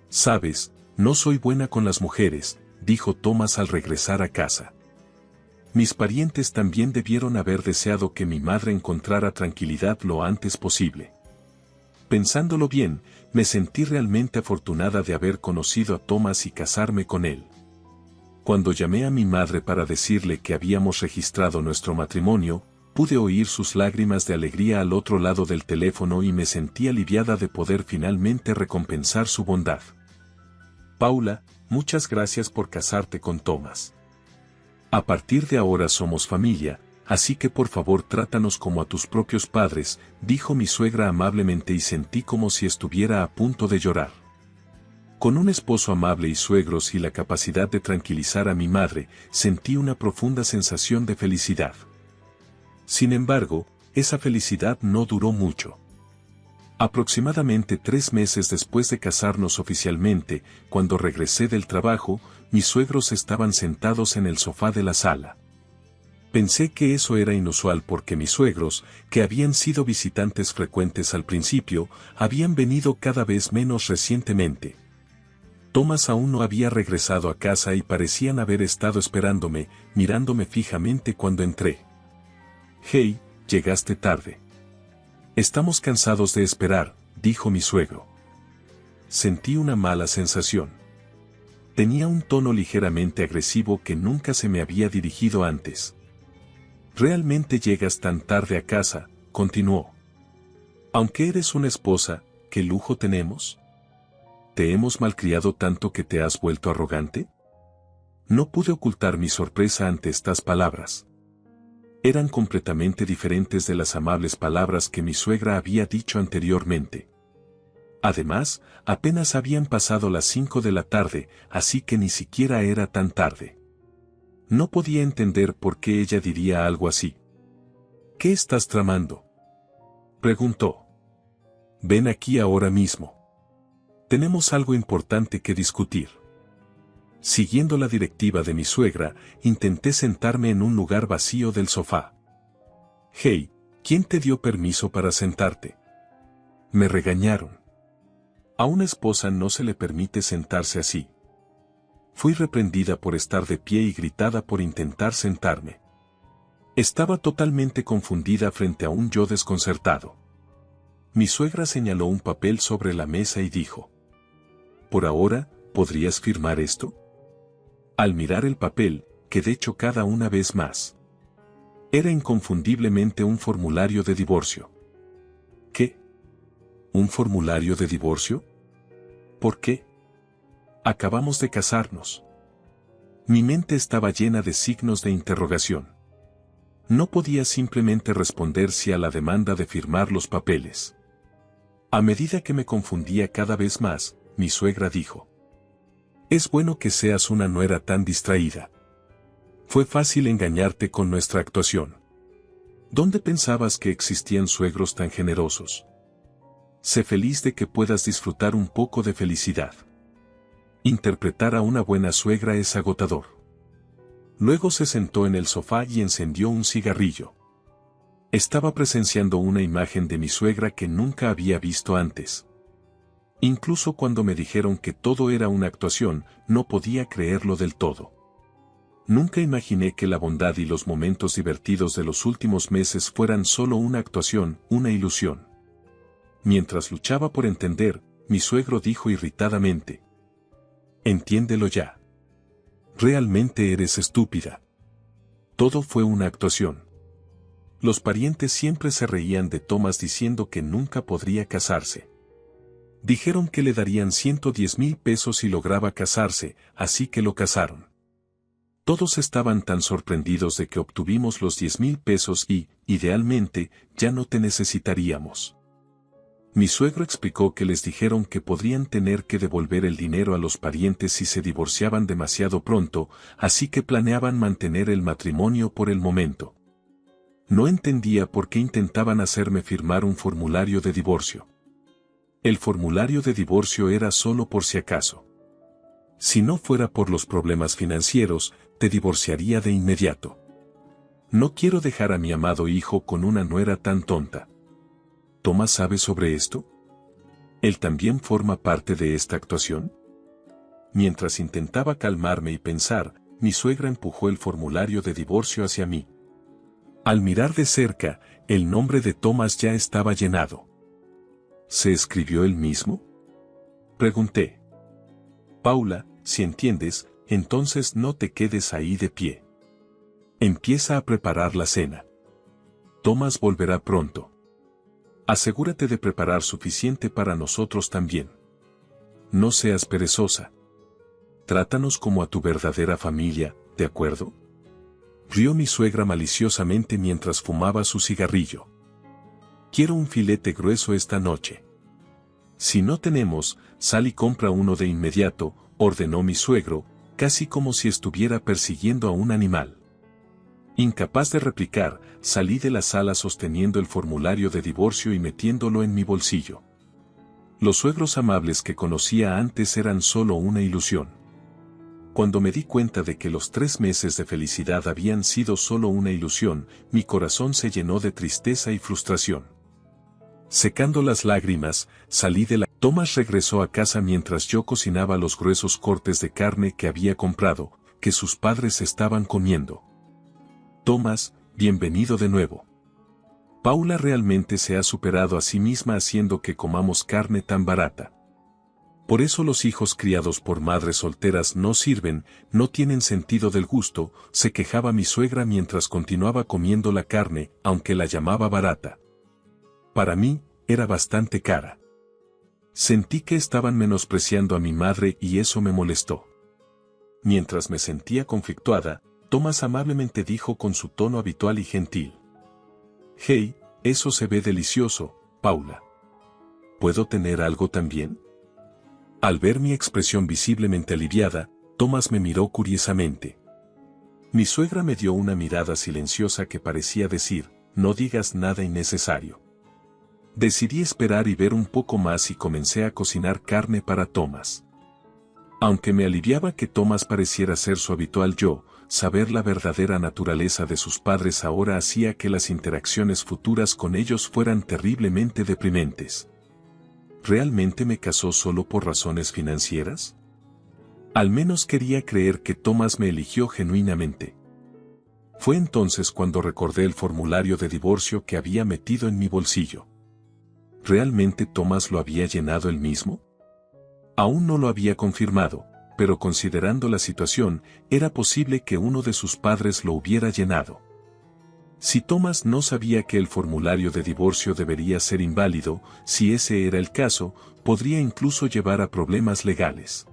«Sabes, no soy buena con las mujeres», dijo Thomas al regresar a casa. Mis parientes también debieron haber deseado que mi madre encontrara tranquilidad lo antes posible. Pensándolo bien, me sentí realmente afortunada de haber conocido a Thomas y casarme con él. Cuando llamé a mi madre para decirle que habíamos registrado nuestro matrimonio, pude oír sus lágrimas de alegría al otro lado del teléfono y me sentí aliviada de poder finalmente recompensar su bondad. Paula, muchas gracias por casarte con Thomas. A partir de ahora somos familia, así que por favor trátanos como a tus propios padres, dijo mi suegra amablemente y sentí como si estuviera a punto de llorar. Con un esposo amable y suegros y la capacidad de tranquilizar a mi madre, sentí una profunda sensación de felicidad. Sin embargo, esa felicidad no duró mucho. Aproximadamente 3 meses después de casarnos oficialmente, cuando regresé del trabajo, mis suegros estaban sentados en el sofá de la sala. Pensé que eso era inusual porque mis suegros, que habían sido visitantes frecuentes al principio, habían venido cada vez menos recientemente. Thomas aún no había regresado a casa y parecían haber estado esperándome, mirándome fijamente cuando entré. «Hey, llegaste tarde. Estamos cansados de esperar», dijo mi suegro. Sentí una mala sensación. Tenía un tono ligeramente agresivo que nunca se me había dirigido antes. «¿Realmente llegas tan tarde a casa?», continuó. «Aunque eres una esposa, ¿qué lujo tenemos? ¿Te hemos malcriado tanto que te has vuelto arrogante?». No pude ocultar mi sorpresa ante estas palabras. Eran completamente diferentes de las amables palabras que mi suegra había dicho anteriormente. Además, apenas habían pasado las 5 de la tarde, así que ni siquiera era tan tarde. No podía entender por qué ella diría algo así. «¿Qué estás tramando?», preguntó. «Ven aquí ahora mismo. Tenemos algo importante que discutir». Siguiendo la directiva de mi suegra, intenté sentarme en un lugar vacío del sofá. «Hey, ¿quién te dio permiso para sentarte?». Me regañaron. A una esposa no se le permite sentarse así. Fui reprendida por estar de pie y gritada por intentar sentarme. Estaba totalmente confundida frente a un yo desconcertado. Mi suegra señaló un papel sobre la mesa y dijo: «Por ahora, ¿podrías firmar esto?». Al mirar el papel, quedé chocada una vez más. Era inconfundiblemente un formulario de divorcio. ¿Qué? ¿Un formulario de divorcio? ¿Por qué? Acabamos de casarnos. Mi mente estaba llena de signos de interrogación. No podía simplemente responder sí a la demanda de firmar los papeles. A medida que me confundía cada vez más, mi suegra dijo: «Es bueno que seas una nuera tan distraída. Fue fácil engañarte con nuestra actuación. ¿Dónde pensabas que existían suegros tan generosos? Sé feliz de que puedas disfrutar un poco de felicidad. Interpretar a una buena suegra es agotador». Luego se sentó en el sofá y encendió un cigarrillo. Estaba presenciando una imagen de mi suegra que nunca había visto antes. Incluso cuando me dijeron que todo era una actuación, no podía creerlo del todo. Nunca imaginé que la bondad y los momentos divertidos de los últimos meses fueran solo una actuación, una ilusión. Mientras luchaba por entender, mi suegro dijo irritadamente: «Entiéndelo ya. Realmente eres estúpida. Todo fue una actuación». Los parientes siempre se reían de Thomas diciendo que nunca podría casarse. Dijeron que le darían 110,000 pesos si lograba casarse, así que lo casaron. Todos estaban tan sorprendidos de que obtuvimos los 10,000 pesos y, idealmente, ya no te necesitaríamos. Mi suegro explicó que les dijeron que podrían tener que devolver el dinero a los parientes si se divorciaban demasiado pronto, así que planeaban mantener el matrimonio por el momento. No entendía por qué intentaban hacerme firmar un formulario de divorcio. El formulario de divorcio era solo por si acaso. Si no fuera por los problemas financieros, te divorciaría de inmediato. No quiero dejar a mi amado hijo con una nuera tan tonta. ¿Thomas sabe sobre esto? ¿Él también forma parte de esta actuación? Mientras intentaba calmarme y pensar, mi suegra empujó el formulario de divorcio hacia mí. Al mirar de cerca, el nombre de Thomas ya estaba llenado. ¿Se escribió él mismo? Pregunté. Paula, si entiendes, entonces no te quedes ahí de pie. Empieza a preparar la cena. Tomás volverá pronto. Asegúrate de preparar suficiente para nosotros también. No seas perezosa. Trátanos como a tu verdadera familia, ¿de acuerdo? Rió mi suegra maliciosamente mientras fumaba su cigarrillo. Quiero un filete grueso esta noche. Si no tenemos, sal y compra uno de inmediato, ordenó mi suegro, casi como si estuviera persiguiendo a un animal. Incapaz de replicar, salí de la sala sosteniendo el formulario de divorcio y metiéndolo en mi bolsillo. Los suegros amables que conocía antes eran solo una ilusión. Cuando me di cuenta de que los 3 meses de felicidad habían sido solo una ilusión, mi corazón se llenó de tristeza y frustración. Secando las lágrimas, salí de la... Tomás regresó a casa mientras yo cocinaba los gruesos cortes de carne que había comprado, que sus padres estaban comiendo. Tomás, bienvenido de nuevo. Paula realmente se ha superado a sí misma haciendo que comamos carne tan barata. Por eso los hijos criados por madres solteras no sirven, no tienen sentido del gusto, se quejaba mi suegra mientras continuaba comiendo la carne, aunque la llamaba barata. Para mí, era bastante cara. Sentí que estaban menospreciando a mi madre y eso me molestó. Mientras me sentía conflictuada, Tomás amablemente dijo con su tono habitual y gentil. «Hey, eso se ve delicioso, Paula. ¿Puedo tener algo también?» Al ver mi expresión visiblemente aliviada, Tomás me miró curiosamente. Mi suegra me dio una mirada silenciosa que parecía decir, «No digas nada innecesario». Decidí esperar y ver un poco más y comencé a cocinar carne para Tomás. Aunque me aliviaba que Tomás pareciera ser su habitual yo, saber la verdadera naturaleza de sus padres ahora hacía que las interacciones futuras con ellos fueran terriblemente deprimentes. ¿Realmente me casó solo por razones financieras? Al menos quería creer que Tomás me eligió genuinamente. Fue entonces cuando recordé el formulario de divorcio que había metido en mi bolsillo. ¿Realmente Tomás lo había llenado él mismo? Aún no lo había confirmado, pero considerando la situación, era posible que uno de sus padres lo hubiera llenado. Si Tomás no sabía que el formulario de divorcio debería ser inválido, si ese era el caso, podría incluso llevar a problemas legales.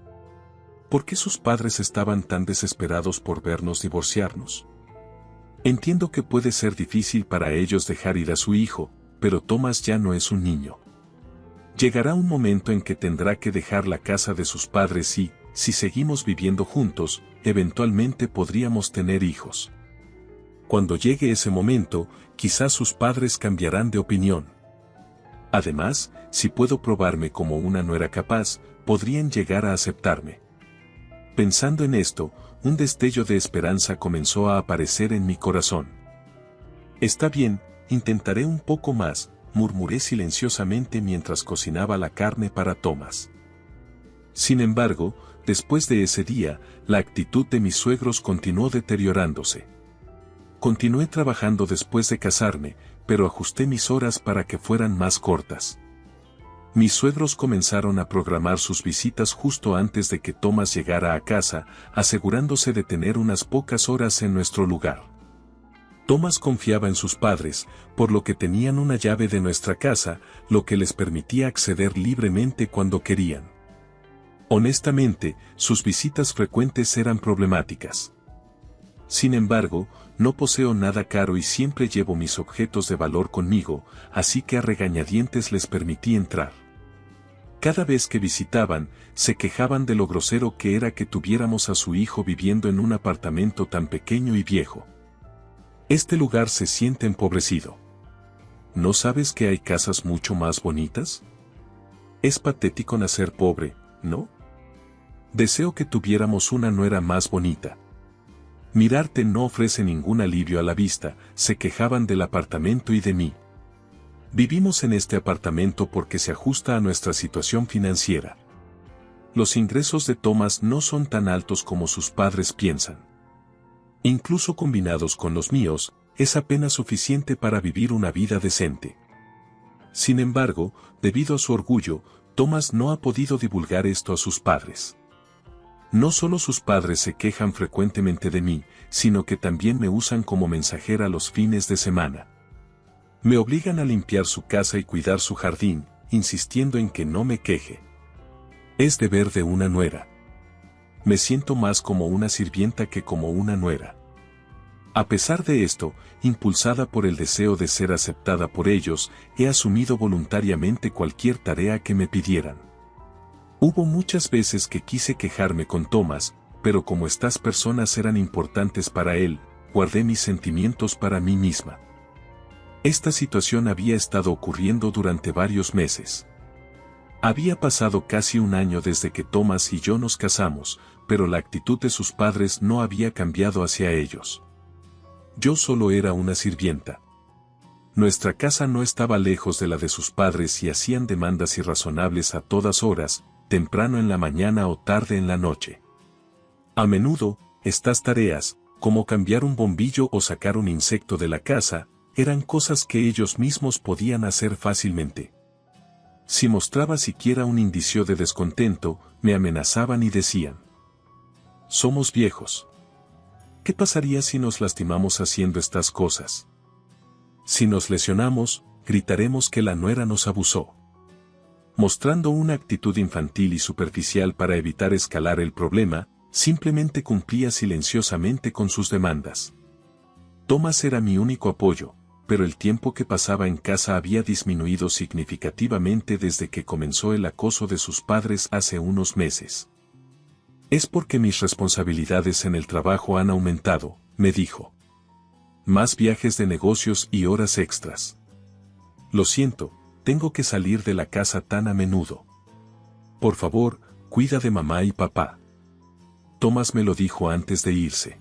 ¿Por qué sus padres estaban tan desesperados por vernos divorciarnos? Entiendo que puede ser difícil para ellos dejar ir a su hijo, pero Tomás ya no es un niño. Llegará un momento en que tendrá que dejar la casa de sus padres y, si seguimos viviendo juntos, eventualmente podríamos tener hijos. Cuando llegue ese momento, quizás sus padres cambiarán de opinión. Además, si puedo probarme como una nuera capaz, podrían llegar a aceptarme. Pensando en esto, un destello de esperanza comenzó a aparecer en mi corazón. Está bien, intentaré un poco más, murmuré silenciosamente mientras cocinaba la carne para Tomás. Sin embargo, después de ese día, la actitud de mis suegros continuó deteriorándose. Continué trabajando después de casarme, pero ajusté mis horas para que fueran más cortas. Mis suegros comenzaron a programar sus visitas justo antes de que Tomás llegara a casa, asegurándose de tener unas pocas horas en nuestro lugar. Tomás confiaba en sus padres, por lo que tenían una llave de nuestra casa, lo que les permitía acceder libremente cuando querían. Honestamente, sus visitas frecuentes eran problemáticas. Sin embargo, no poseo nada caro y siempre llevo mis objetos de valor conmigo, así que a regañadientes les permití entrar. Cada vez que visitaban, se quejaban de lo grosero que era que tuviéramos a su hijo viviendo en un apartamento tan pequeño y viejo. Este lugar se siente empobrecido. ¿No sabes que hay casas mucho más bonitas? Es patético nacer pobre, ¿no? Deseo que tuviéramos una nuera más bonita. Mirarte no ofrece ningún alivio a la vista, se quejaban del apartamento y de mí. Vivimos en este apartamento porque se ajusta a nuestra situación financiera. Los ingresos de Tomás no son tan altos como sus padres piensan. Incluso combinados con los míos, es apenas suficiente para vivir una vida decente. Sin embargo, debido a su orgullo, Thomas no ha podido divulgar esto a sus padres. No solo sus padres se quejan frecuentemente de mí, sino que también me usan como mensajera los fines de semana. Me obligan a limpiar su casa y cuidar su jardín, insistiendo en que no me queje. Es deber de una nuera. Me siento más como una sirvienta que como una nuera. A pesar de esto, impulsada por el deseo de ser aceptada por ellos, he asumido voluntariamente cualquier tarea que me pidieran. Hubo muchas veces que quise quejarme con Thomas, pero como estas personas eran importantes para él, guardé mis sentimientos para mí misma. Esta situación había estado ocurriendo durante varios meses. Había pasado casi un año desde que Thomas y yo nos casamos, pero la actitud de sus padres no había cambiado hacia ellos. Yo solo era una sirvienta. Nuestra casa no estaba lejos de la de sus padres y hacían demandas irrazonables a todas horas, temprano en la mañana o tarde en la noche. A menudo, estas tareas, como cambiar un bombillo o sacar un insecto de la casa, eran cosas que ellos mismos podían hacer fácilmente. Si mostraba siquiera un indicio de descontento, me amenazaban y decían: «Somos viejos. ¿Qué pasaría si nos lastimamos haciendo estas cosas? Si nos lesionamos, gritaremos que la nuera nos abusó». Mostrando una actitud infantil y superficial para evitar escalar el problema, simplemente cumplía silenciosamente con sus demandas. Thomas era mi único apoyo, pero el tiempo que pasaba en casa había disminuido significativamente desde que comenzó el acoso de sus padres hace unos meses. «Es porque mis responsabilidades en el trabajo han aumentado», me dijo. «Más viajes de negocios y horas extras. Lo siento, tengo que salir de la casa tan a menudo. Por favor, cuida de mamá y papá». Thomas me lo dijo antes de irse.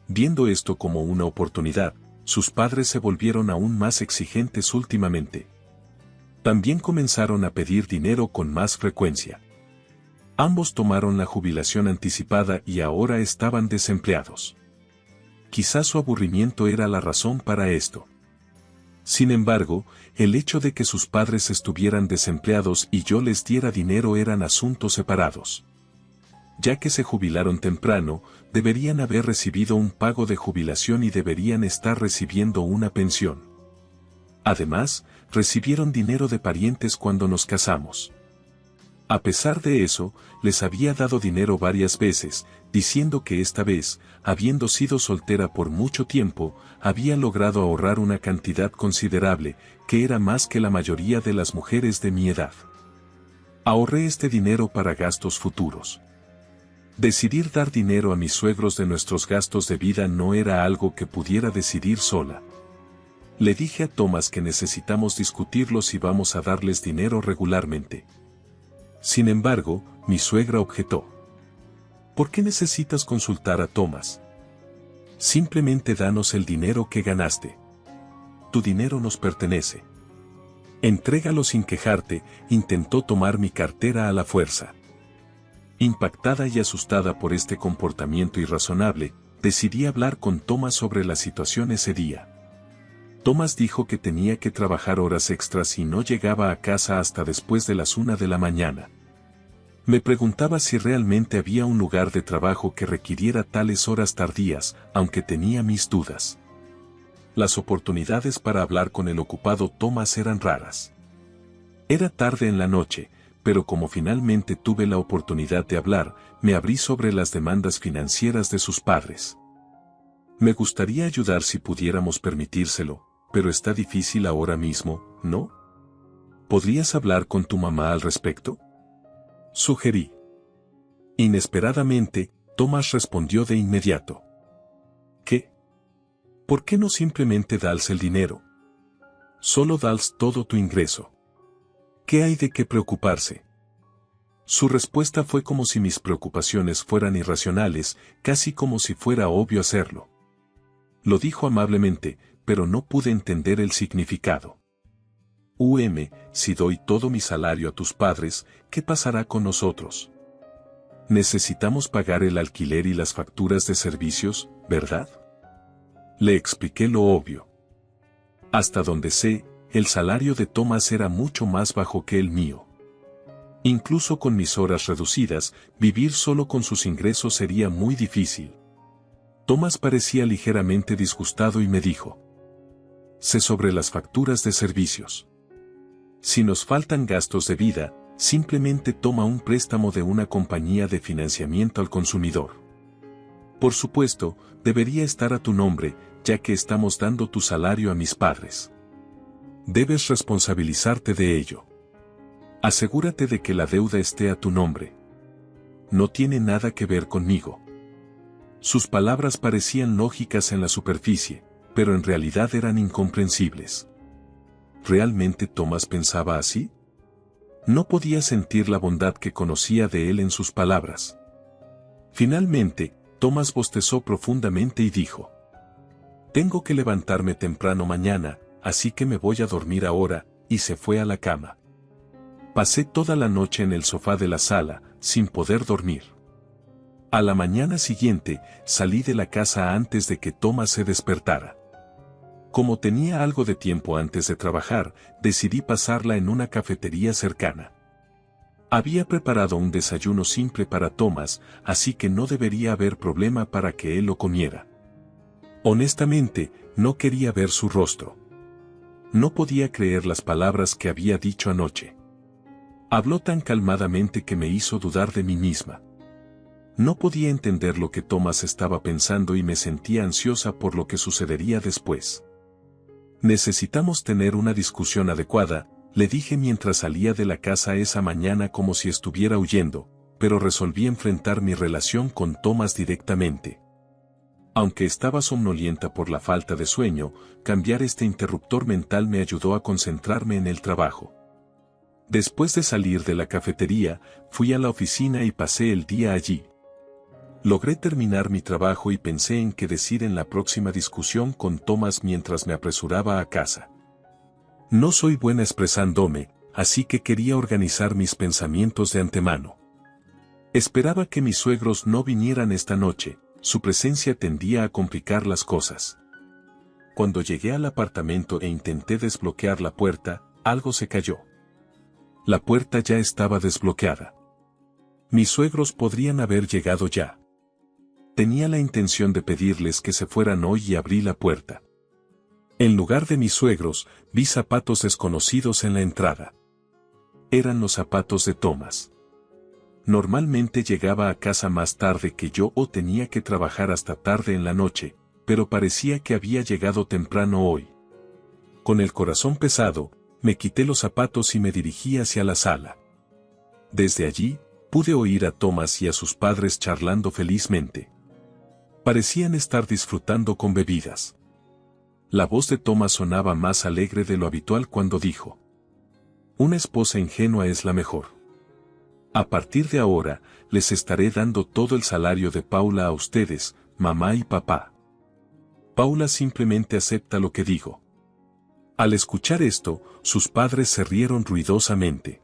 Viendo esto como una oportunidad, sus padres se volvieron aún más exigentes últimamente. También comenzaron a pedir dinero con más frecuencia. Ambos tomaron la jubilación anticipada y ahora estaban desempleados. Quizás su aburrimiento era la razón para esto. Sin embargo, el hecho de que sus padres estuvieran desempleados y yo les diera dinero eran asuntos separados. Ya que se jubilaron temprano, deberían haber recibido un pago de jubilación y deberían estar recibiendo una pensión. Además, recibieron dinero de parientes cuando nos casamos. A pesar de eso, les había dado dinero varias veces, diciendo que esta vez, habiendo sido soltera por mucho tiempo, había logrado ahorrar una cantidad considerable, que era más que la mayoría de las mujeres de mi edad. Ahorré este dinero para gastos futuros. Decidir dar dinero a mis suegros de nuestros gastos de vida no era algo que pudiera decidir sola. Le dije a Thomas que necesitamos discutirlo si vamos a darles dinero regularmente. Sin embargo, mi suegra objetó. ¿Por qué necesitas consultar a Thomas? Simplemente danos el dinero que ganaste. Tu dinero nos pertenece. Entrégalo sin quejarte, intentó tomar mi cartera a la fuerza. Impactada y asustada por este comportamiento irrazonable, decidí hablar con Thomas sobre la situación ese día. Thomas dijo que tenía que trabajar horas extras y no llegaba a casa hasta después de las 1 de la mañana. Me preguntaba si realmente había un lugar de trabajo que requiriera tales horas tardías, aunque tenía mis dudas. Las oportunidades para hablar con el ocupado Thomas eran raras. Era tarde en la noche, pero como finalmente tuve la oportunidad de hablar, me abrí sobre las demandas financieras de sus padres. Me gustaría ayudar si pudiéramos permitírselo, pero está difícil ahora mismo, ¿no? ¿Podrías hablar con tu mamá al respecto?, sugerí. Inesperadamente, Thomas respondió de inmediato. ¿Qué? ¿Por qué no simplemente das el dinero? Solo das todo tu ingreso. ¿Qué hay de qué preocuparse? Su respuesta fue como si mis preocupaciones fueran irracionales, casi como si fuera obvio hacerlo. Lo dijo amablemente, pero no pude entender el significado. Si doy todo mi salario a tus padres, ¿qué pasará con nosotros? Necesitamos pagar el alquiler y las facturas de servicios, ¿verdad? Le expliqué lo obvio. Hasta donde sé, el salario de Thomas era mucho más bajo que el mío. Incluso con mis horas reducidas, vivir solo con sus ingresos sería muy difícil. Thomas parecía ligeramente disgustado y me dijo: sé sobre las facturas de servicios. Si nos faltan gastos de vida, simplemente toma un préstamo de una compañía de financiamiento al consumidor. Por supuesto, debería estar a tu nombre, ya que estamos dando tu salario a mis padres. Debes responsabilizarte de ello. Asegúrate de que la deuda esté a tu nombre. No tiene nada que ver conmigo. Sus palabras parecían lógicas en la superficie, pero en realidad eran incomprensibles. ¿Realmente Thomas pensaba así? No podía sentir la bondad que conocía de él en sus palabras. Finalmente, Thomas bostezó profundamente y dijo: tengo que levantarme temprano mañana, así que me voy a dormir ahora, y se fue a la cama. Pasé toda la noche en el sofá de la sala, sin poder dormir. A la mañana siguiente, salí de la casa antes de que Thomas se despertara. Como tenía algo de tiempo antes de trabajar, decidí pasarla en una cafetería cercana. Había preparado un desayuno simple para Thomas, así que no debería haber problema para que él lo comiera. Honestamente, no quería ver su rostro. No podía creer las palabras que había dicho anoche. Habló tan calmadamente que me hizo dudar de mí misma. No podía entender lo que Thomas estaba pensando y me sentía ansiosa por lo que sucedería después. Necesitamos tener una discusión adecuada, le dije mientras salía de la casa esa mañana como si estuviera huyendo, pero resolví enfrentar mi relación con Thomas directamente. Aunque estaba somnolienta por la falta de sueño, cambiar este interruptor mental me ayudó a concentrarme en el trabajo. Después de salir de la cafetería, fui a la oficina y pasé el día allí. Logré terminar mi trabajo y pensé en qué decir en la próxima discusión con Thomas mientras me apresuraba a casa. No soy buena expresándome, así que quería organizar mis pensamientos de antemano. Esperaba que mis suegros no vinieran esta noche, su presencia tendía a complicar las cosas. Cuando llegué al apartamento e intenté desbloquear la puerta, algo se cayó. La puerta ya estaba desbloqueada. Mis suegros podrían haber llegado ya. Tenía la intención de pedirles que se fueran hoy y abrí la puerta. En lugar de mis suegros, vi zapatos desconocidos en la entrada. Eran los zapatos de Thomas. Normalmente llegaba a casa más tarde que yo o tenía que trabajar hasta tarde en la noche, pero parecía que había llegado temprano hoy. Con el corazón pesado, me quité los zapatos y me dirigí hacia la sala. Desde allí, pude oír a Thomas y a sus padres charlando felizmente. Parecían estar disfrutando con bebidas. La voz de Thomas sonaba más alegre de lo habitual cuando dijo: una esposa ingenua es la mejor. A partir de ahora, les estaré dando todo el salario de Paula a ustedes, mamá y papá. Paula simplemente acepta lo que digo. Al escuchar esto, sus padres se rieron ruidosamente.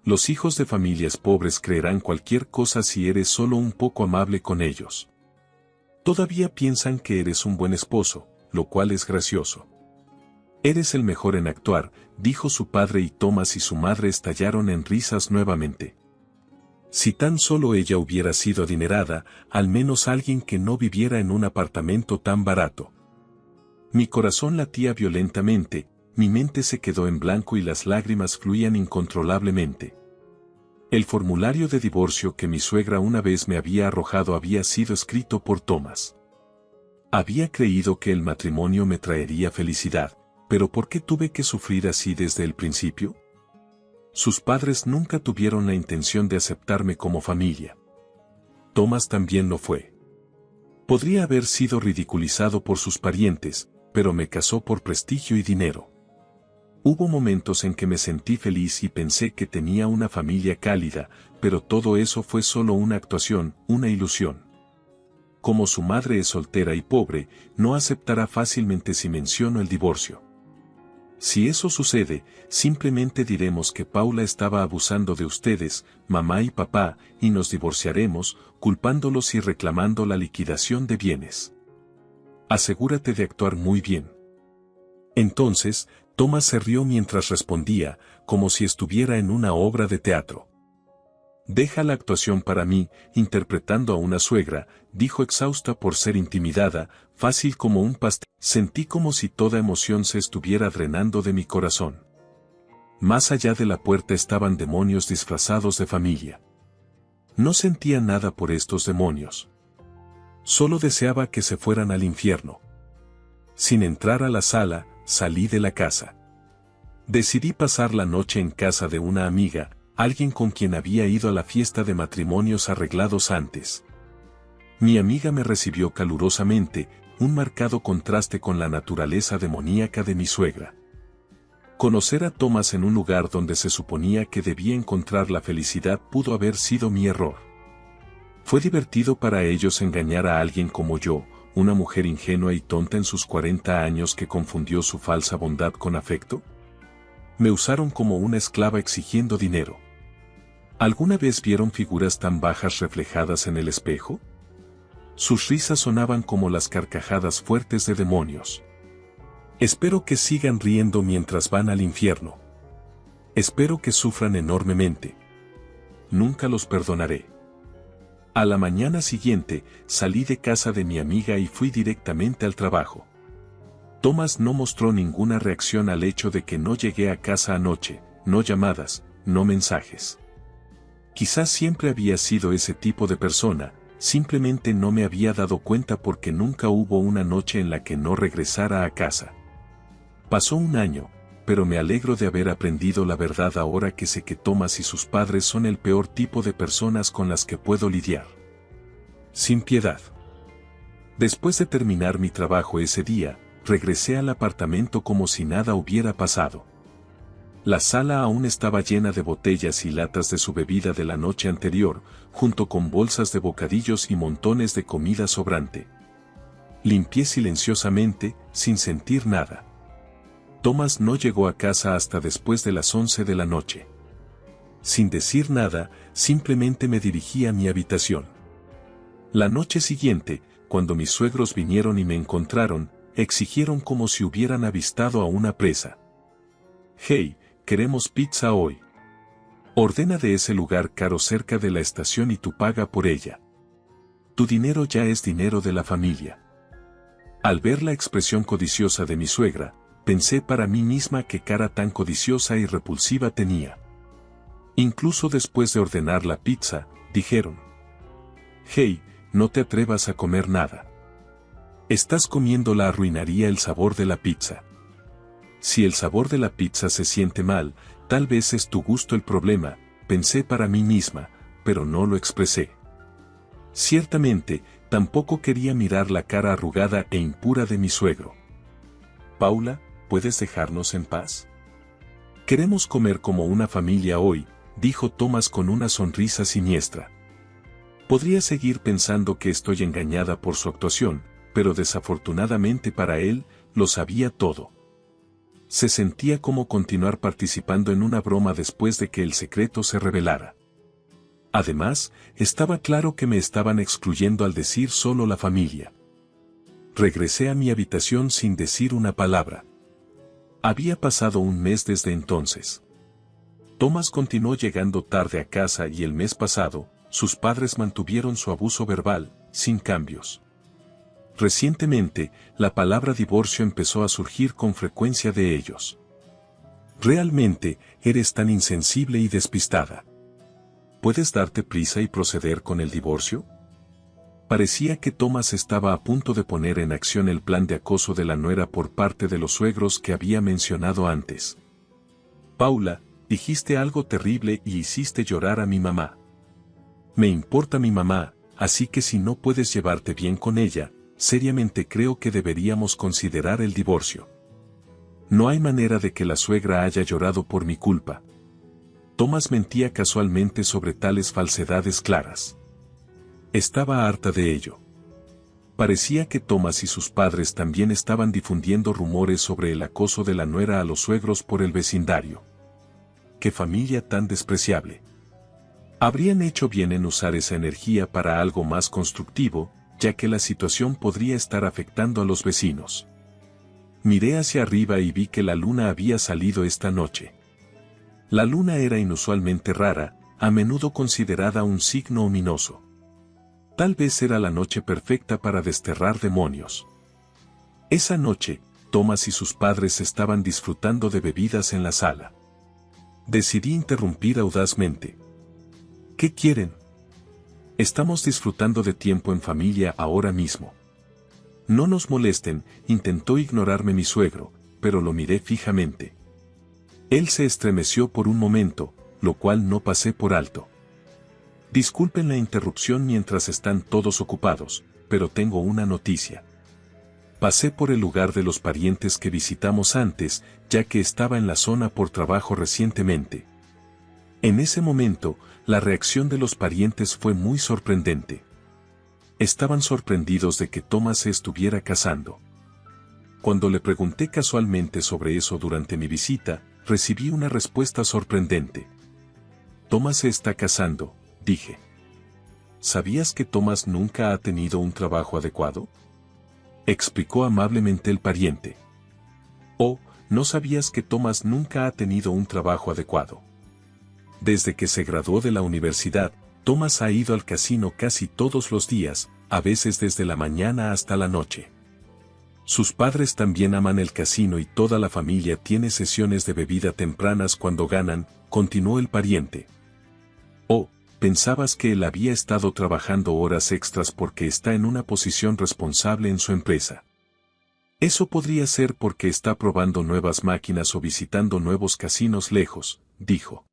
Los hijos de familias pobres creerán cualquier cosa si eres solo un poco amable con ellos. Todavía piensan que eres un buen esposo, lo cual es gracioso. Eres el mejor en actuar, dijo su padre y Thomas y su madre estallaron en risas nuevamente. Si tan solo ella hubiera sido adinerada, al menos alguien que no viviera en un apartamento tan barato. Mi corazón latía violentamente, mi mente se quedó en blanco y las lágrimas fluían incontrolablemente. El formulario de divorcio que mi suegra una vez me había arrojado había sido escrito por Thomas. Había creído que el matrimonio me traería felicidad, pero ¿por qué tuve que sufrir así desde el principio? Sus padres nunca tuvieron la intención de aceptarme como familia. Thomas también lo fue. Podría haber sido ridiculizado por sus parientes, pero me casó por prestigio y dinero. Hubo momentos en que me sentí feliz y pensé que tenía una familia cálida, pero todo eso fue solo una actuación, una ilusión. Como su madre es soltera y pobre, no aceptará fácilmente si menciono el divorcio. Si eso sucede, simplemente diremos que Paula estaba abusando de ustedes, mamá y papá, y nos divorciaremos, culpándolos y reclamando la liquidación de bienes. Asegúrate de actuar muy bien. Entonces, Thomas se rió mientras respondía, como si estuviera en una obra de teatro. Deja la actuación para mí, interpretando a una suegra, dijo exhausta por ser intimidada, fácil como un pastel. Sentí como si toda emoción se estuviera drenando de mi corazón. Más allá de la puerta estaban demonios disfrazados de familia. No sentía nada por estos demonios. Solo deseaba que se fueran al infierno. Sin entrar a la sala, salí de la casa. Decidí pasar la noche en casa de una amiga, alguien con quien había ido a la fiesta de matrimonios arreglados antes. Mi amiga me recibió calurosamente, un marcado contraste con la naturaleza demoníaca de mi suegra. Conocer a Thomas en un lugar donde se suponía que debía encontrar la felicidad pudo haber sido mi error. Fue divertido para ellos engañar a alguien como yo, una mujer ingenua y tonta en sus 40 años que confundió su falsa bondad con afecto. Me usaron como una esclava exigiendo dinero. ¿Alguna vez vieron figuras tan bajas reflejadas en el espejo? Sus risas sonaban como las carcajadas fuertes de demonios. Espero que sigan riendo mientras van al infierno. Espero que sufran enormemente. Nunca los perdonaré. A la mañana siguiente, salí de casa de mi amiga y fui directamente al trabajo. Thomas no mostró ninguna reacción al hecho de que no llegué a casa anoche, no llamadas, no mensajes. Quizás siempre había sido ese tipo de persona, simplemente no me había dado cuenta porque nunca hubo una noche en la que no regresara a casa. Pasó un año, pero me alegro de haber aprendido la verdad ahora que sé que Thomas y sus padres son el peor tipo de personas con las que puedo lidiar. Sin piedad. Después de terminar mi trabajo ese día, regresé al apartamento como si nada hubiera pasado. La sala aún estaba llena de botellas y latas de su bebida de la noche anterior, junto con bolsas de bocadillos y montones de comida sobrante. Limpié silenciosamente, sin sentir nada. Thomas no llegó a casa hasta después de las 11 de la noche. Sin decir nada, simplemente me dirigí a mi habitación. La noche siguiente, cuando mis suegros vinieron y me encontraron, exigieron como si hubieran avistado a una presa. «Hey, queremos pizza hoy. Ordena de ese lugar caro cerca de la estación y tú paga por ella. Tu dinero ya es dinero de la familia». Al ver la expresión codiciosa de mi suegra, pensé para mí misma qué cara tan codiciosa y repulsiva tenía. Incluso después de ordenar la pizza, dijeron: «Hey, no te atrevas a comer nada. Estás comiéndola, arruinaría el sabor de la pizza». Si el sabor de la pizza se siente mal, tal vez es tu gusto el problema, pensé para mí misma, pero no lo expresé. Ciertamente, tampoco quería mirar la cara arrugada e impura de mi suegro. «Paula, ¿puedes dejarnos en paz? Queremos comer como una familia hoy», dijo Thomas con una sonrisa siniestra. Podría seguir pensando que estoy engañada por su actuación, pero desafortunadamente para él, lo sabía todo. Se sentía como continuar participando en una broma después de que el secreto se revelara. Además, estaba claro que me estaban excluyendo al decir solo la familia. Regresé a mi habitación sin decir una palabra. Había pasado un mes desde entonces. Thomas continuó llegando tarde a casa y el mes pasado, sus padres mantuvieron su abuso verbal, sin cambios. Recientemente, la palabra divorcio empezó a surgir con frecuencia de ellos. «Realmente, eres tan insensible y despistada. ¿Puedes darte prisa y proceder con el divorcio?» Parecía que Thomas estaba a punto de poner en acción el plan de acoso de la nuera por parte de los suegros que había mencionado antes. «Paula, dijiste algo terrible y hiciste llorar a mi mamá. Me importa mi mamá, así que si no puedes llevarte bien con ella, seriamente creo que deberíamos considerar el divorcio. No hay manera de que la suegra haya llorado por mi culpa». Thomas mentía casualmente sobre tales falsedades claras. Estaba harta de ello. Parecía que Thomas y sus padres también estaban difundiendo rumores sobre el acoso de la nuera a los suegros por el vecindario. ¡Qué familia tan despreciable! Habrían hecho bien en usar esa energía para algo más constructivo, ya que la situación podría estar afectando a los vecinos. Miré hacia arriba y vi que la luna había salido esta noche. La luna era inusualmente rara, a menudo considerada un signo ominoso. Tal vez era la noche perfecta para desterrar demonios. Esa noche, Thomas y sus padres estaban disfrutando de bebidas en la sala. Decidí interrumpir audazmente. ¿Qué quieren? Estamos disfrutando de tiempo en familia ahora mismo. No nos molesten, intentó ignorarme mi suegro, pero lo miré fijamente. Él se estremeció por un momento, lo cual no pasé por alto. Disculpen la interrupción mientras están todos ocupados, pero tengo una noticia. Pasé por el lugar de los parientes que visitamos antes, ya que estaba en la zona por trabajo recientemente. En ese momento, la reacción de los parientes fue muy sorprendente. Estaban sorprendidos de que Thomas se estuviera casando. Cuando le pregunté casualmente sobre eso durante mi visita, recibí una respuesta sorprendente. Thomas se está casando, dije. ¿Sabías que Thomas nunca ha tenido un trabajo adecuado? Explicó amablemente el pariente. Oh, ¿no sabías que Thomas nunca ha tenido un trabajo adecuado? Desde que se graduó de la universidad, Thomas ha ido al casino casi todos los días, a veces desde la mañana hasta la noche. Sus padres también aman el casino y toda la familia tiene sesiones de bebida tempranas cuando ganan, continuó el pariente. Oh, pensabas que él había estado trabajando horas extras porque está en una posición responsable en su empresa. Eso podría ser porque está probando nuevas máquinas o visitando nuevos casinos lejos, dijo.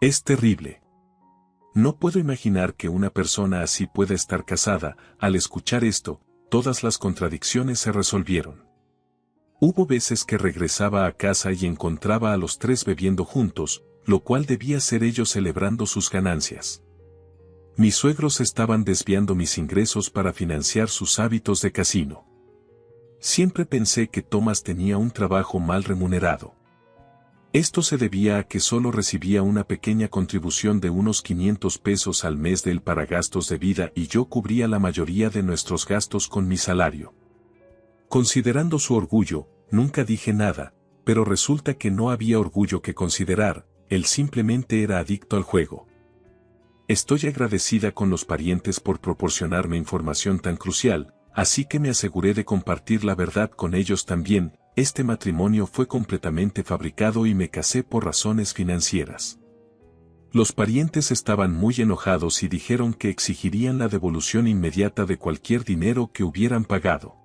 Es terrible. No puedo imaginar que una persona así pueda estar casada. Al escuchar esto, todas las contradicciones se resolvieron. Hubo veces que regresaba a casa y encontraba a los tres bebiendo juntos, lo cual debía ser ellos celebrando sus ganancias. Mis suegros estaban desviando mis ingresos para financiar sus hábitos de casino. Siempre pensé que Thomas tenía un trabajo mal remunerado. Esto se debía a que solo recibía una pequeña contribución de unos 500 pesos al mes de él para gastos de vida y yo cubría la mayoría de nuestros gastos con mi salario. Considerando su orgullo, nunca dije nada, pero resulta que no había orgullo que considerar, él simplemente era adicto al juego. Estoy agradecida con los parientes por proporcionarme información tan crucial, así que me aseguré de compartir la verdad con ellos también. Este matrimonio fue completamente fabricado y me casé por razones financieras. Los parientes estaban muy enojados y dijeron que exigirían la devolución inmediata de cualquier dinero que hubieran pagado.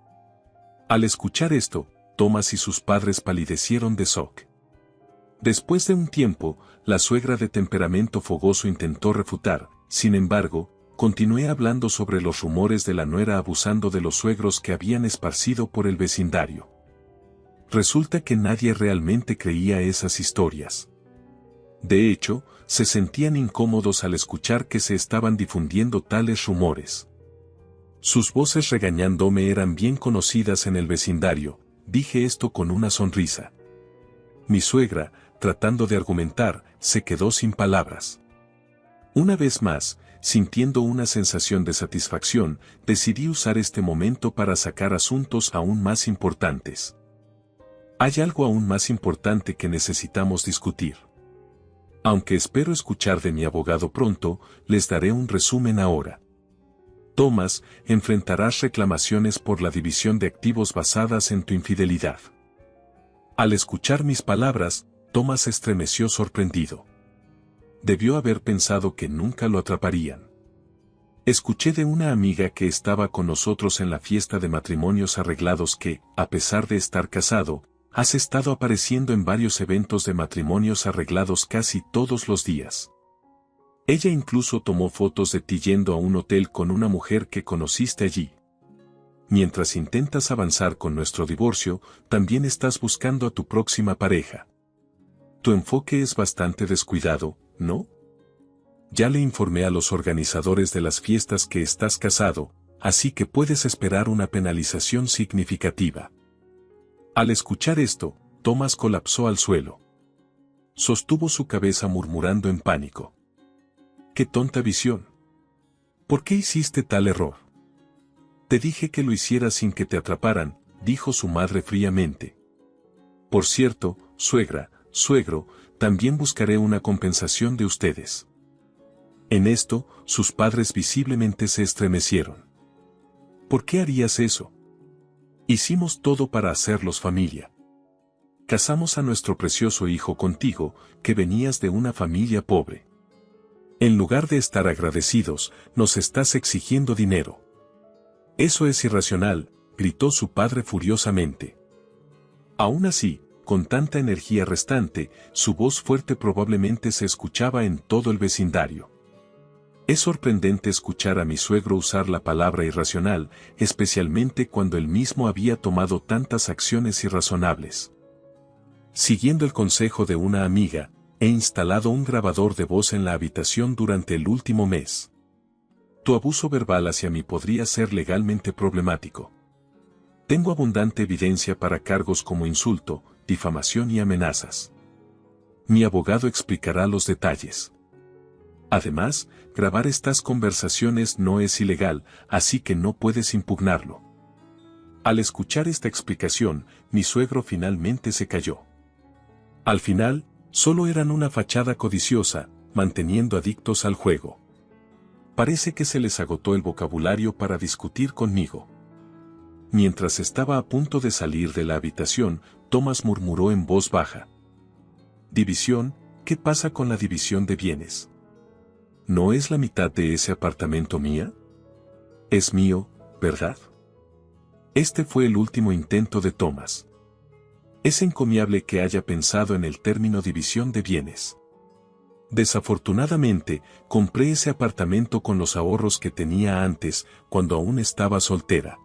Al escuchar esto, Thomas y sus padres palidecieron de shock. Después de un tiempo, la suegra de temperamento fogoso intentó refutar, sin embargo, continué hablando sobre los rumores de la nuera abusando de los suegros que habían esparcido por el vecindario. Resulta que nadie realmente creía esas historias. De hecho, se sentían incómodos al escuchar que se estaban difundiendo tales rumores. Sus voces regañándome eran bien conocidas en el vecindario, dije esto con una sonrisa. Mi suegra, tratando de argumentar, se quedó sin palabras. Una vez más, sintiendo una sensación de satisfacción, decidí usar este momento para sacar asuntos aún más importantes. Hay algo aún más importante que necesitamos discutir. Aunque espero escuchar de mi abogado pronto, les daré un resumen ahora. Thomas, enfrentarás reclamaciones por la división de activos basadas en tu infidelidad. Al escuchar mis palabras, Thomas estremeció sorprendido. Debió haber pensado que nunca lo atraparían. Escuché de una amiga que estaba con nosotros en la fiesta de matrimonios arreglados que, a pesar de estar casado, has estado apareciendo en varios eventos de matrimonios arreglados casi todos los días. Ella incluso tomó fotos de ti yendo a un hotel con una mujer que conociste allí. Mientras intentas avanzar con nuestro divorcio, también estás buscando a tu próxima pareja. Tu enfoque es bastante descuidado, ¿no? Ya le informé a los organizadores de las fiestas que estás casado, así que puedes esperar una penalización significativa. Al escuchar esto, Thomas colapsó al suelo. Sostuvo su cabeza murmurando en pánico. ¡Qué tonta visión! ¿Por qué hiciste tal error? Te dije que lo hicieras sin que te atraparan, dijo su madre fríamente. Por cierto, suegra, suegro, también buscaré una compensación de ustedes. En esto, sus padres visiblemente se estremecieron. ¿Por qué harías eso? Hicimos todo para hacerlos familia. Casamos a nuestro precioso hijo contigo, que venías de una familia pobre. En lugar de estar agradecidos, nos estás exigiendo dinero. Eso es irracional, gritó su padre furiosamente. Aún así, con tanta energía restante, su voz fuerte probablemente se escuchaba en todo el vecindario. Es sorprendente escuchar a mi suegro usar la palabra irracional, especialmente cuando él mismo había tomado tantas acciones irrazonables. Siguiendo el consejo de una amiga, he instalado un grabador de voz en la habitación durante el último mes. Tu abuso verbal hacia mí podría ser legalmente problemático. Tengo abundante evidencia para cargos como insulto, difamación y amenazas. Mi abogado explicará los detalles. Además, grabar estas conversaciones no es ilegal, así que no puedes impugnarlo. Al escuchar esta explicación, mi suegro finalmente se calló. Al final, solo eran una fachada codiciosa, manteniendo adictos al juego. Parece que se les agotó el vocabulario para discutir conmigo. Mientras estaba a punto de salir de la habitación, Thomas murmuró en voz baja. División, ¿qué pasa con la división de bienes? ¿No es la mitad de ese apartamento mía? Es mío, ¿verdad? Este fue el último intento de Thomas. Es encomiable que haya pensado en el término división de bienes. Desafortunadamente, compré ese apartamento con los ahorros que tenía antes, cuando aún estaba soltera.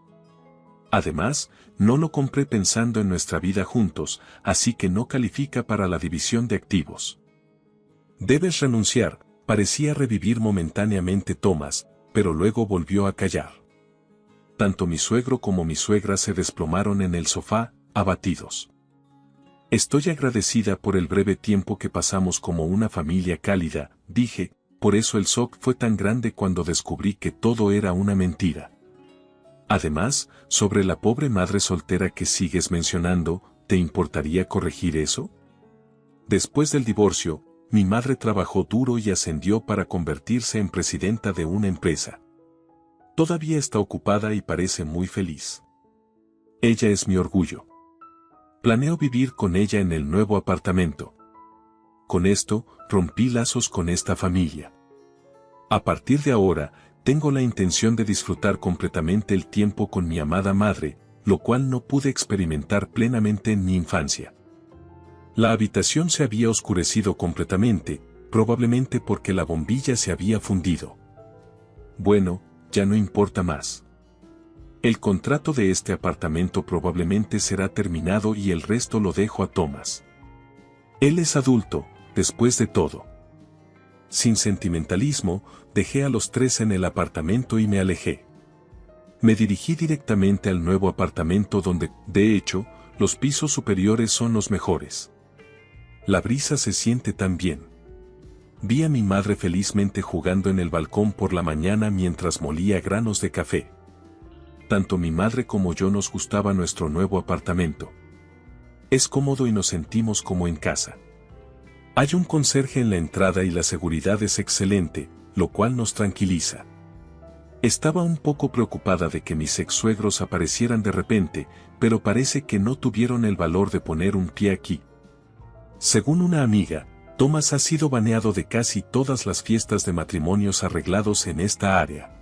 Además, no lo compré pensando en nuestra vida juntos, así que no califica para la división de activos. Debes renunciar, parecía revivir momentáneamente Thomas, pero luego volvió a callar. Tanto mi suegro como mi suegra se desplomaron en el sofá, abatidos. Estoy agradecida por el breve tiempo que pasamos como una familia cálida, dije, por eso el shock fue tan grande cuando descubrí que todo era una mentira. Además, sobre la pobre madre soltera que sigues mencionando, ¿te importaría corregir eso? Después del divorcio, mi madre trabajó duro y ascendió para convertirse en presidenta de una empresa. Todavía está ocupada y parece muy feliz. Ella es mi orgullo. Planeo vivir con ella en el nuevo apartamento. Con esto, rompí lazos con esta familia. A partir de ahora, tengo la intención de disfrutar completamente el tiempo con mi amada madre, lo cual no pude experimentar plenamente en mi infancia. La habitación se había oscurecido completamente, probablemente porque la bombilla se había fundido. Bueno, ya no importa más. El contrato de este apartamento probablemente será terminado y el resto lo dejo a Thomas. Él es adulto, después de todo. Sin sentimentalismo, dejé a los tres en el apartamento y me alejé. Me dirigí directamente al nuevo apartamento donde, de hecho, los pisos superiores son los mejores. La brisa se siente tan bien. Vi a mi madre felizmente jugando en el balcón por la mañana mientras molía granos de café. Tanto mi madre como yo nos gustaba nuestro nuevo apartamento. Es cómodo y nos sentimos como en casa. Hay un conserje en la entrada y la seguridad es excelente, lo cual nos tranquiliza. Estaba un poco preocupada de que mis ex-suegros aparecieran de repente, pero parece que no tuvieron el valor de poner un pie aquí. Según una amiga, Thomas ha sido baneado de casi todas las fiestas de matrimonios arreglados en esta área.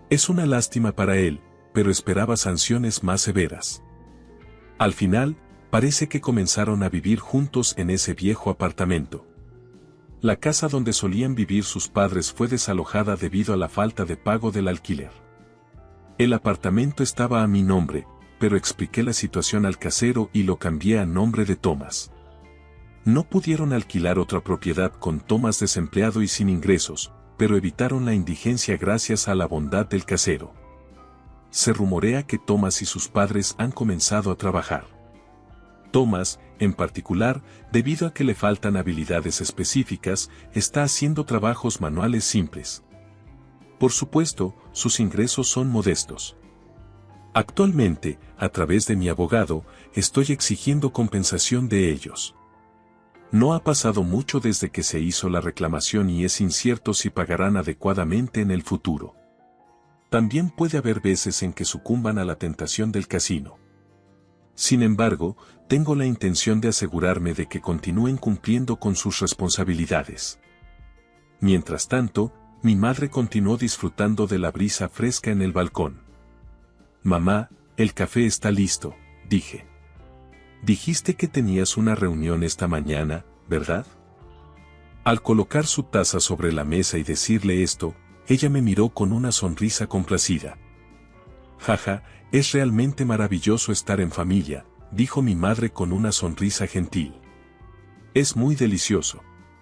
Es una lástima para él, pero esperaba sanciones más severas. Al final, parece que comenzaron a vivir juntos en ese viejo apartamento. La casa donde solían vivir sus padres fue desalojada debido a la falta de pago del alquiler. El apartamento estaba a mi nombre, pero expliqué la situación al casero y lo cambié a nombre de Thomas. No pudieron alquilar otra propiedad con Thomas desempleado y sin ingresos, pero evitaron la indigencia gracias a la bondad del casero. Se rumorea que Thomas y sus padres han comenzado a trabajar. Thomas, en particular, debido a que le faltan habilidades específicas, está haciendo trabajos manuales simples. Por supuesto, sus ingresos son modestos. Actualmente, a través de mi abogado, estoy exigiendo compensación de ellos. No ha pasado mucho desde que se hizo la reclamación y es incierto si pagarán adecuadamente en el futuro. También puede haber veces en que sucumban a la tentación del casino. Sin embargo, tengo la intención de asegurarme de que continúen cumpliendo con sus responsabilidades. Mientras tanto, mi madre continuó disfrutando de la brisa fresca en el balcón. Mamá, el café está listo, dije. Dijiste que tenías una reunión esta mañana, ¿verdad? Al colocar su taza sobre la mesa y decirle esto, ella me miró con una sonrisa complacida. Jaja, es realmente maravilloso estar en familia, dijo mi madre con una sonrisa gentil. Es muy delicioso.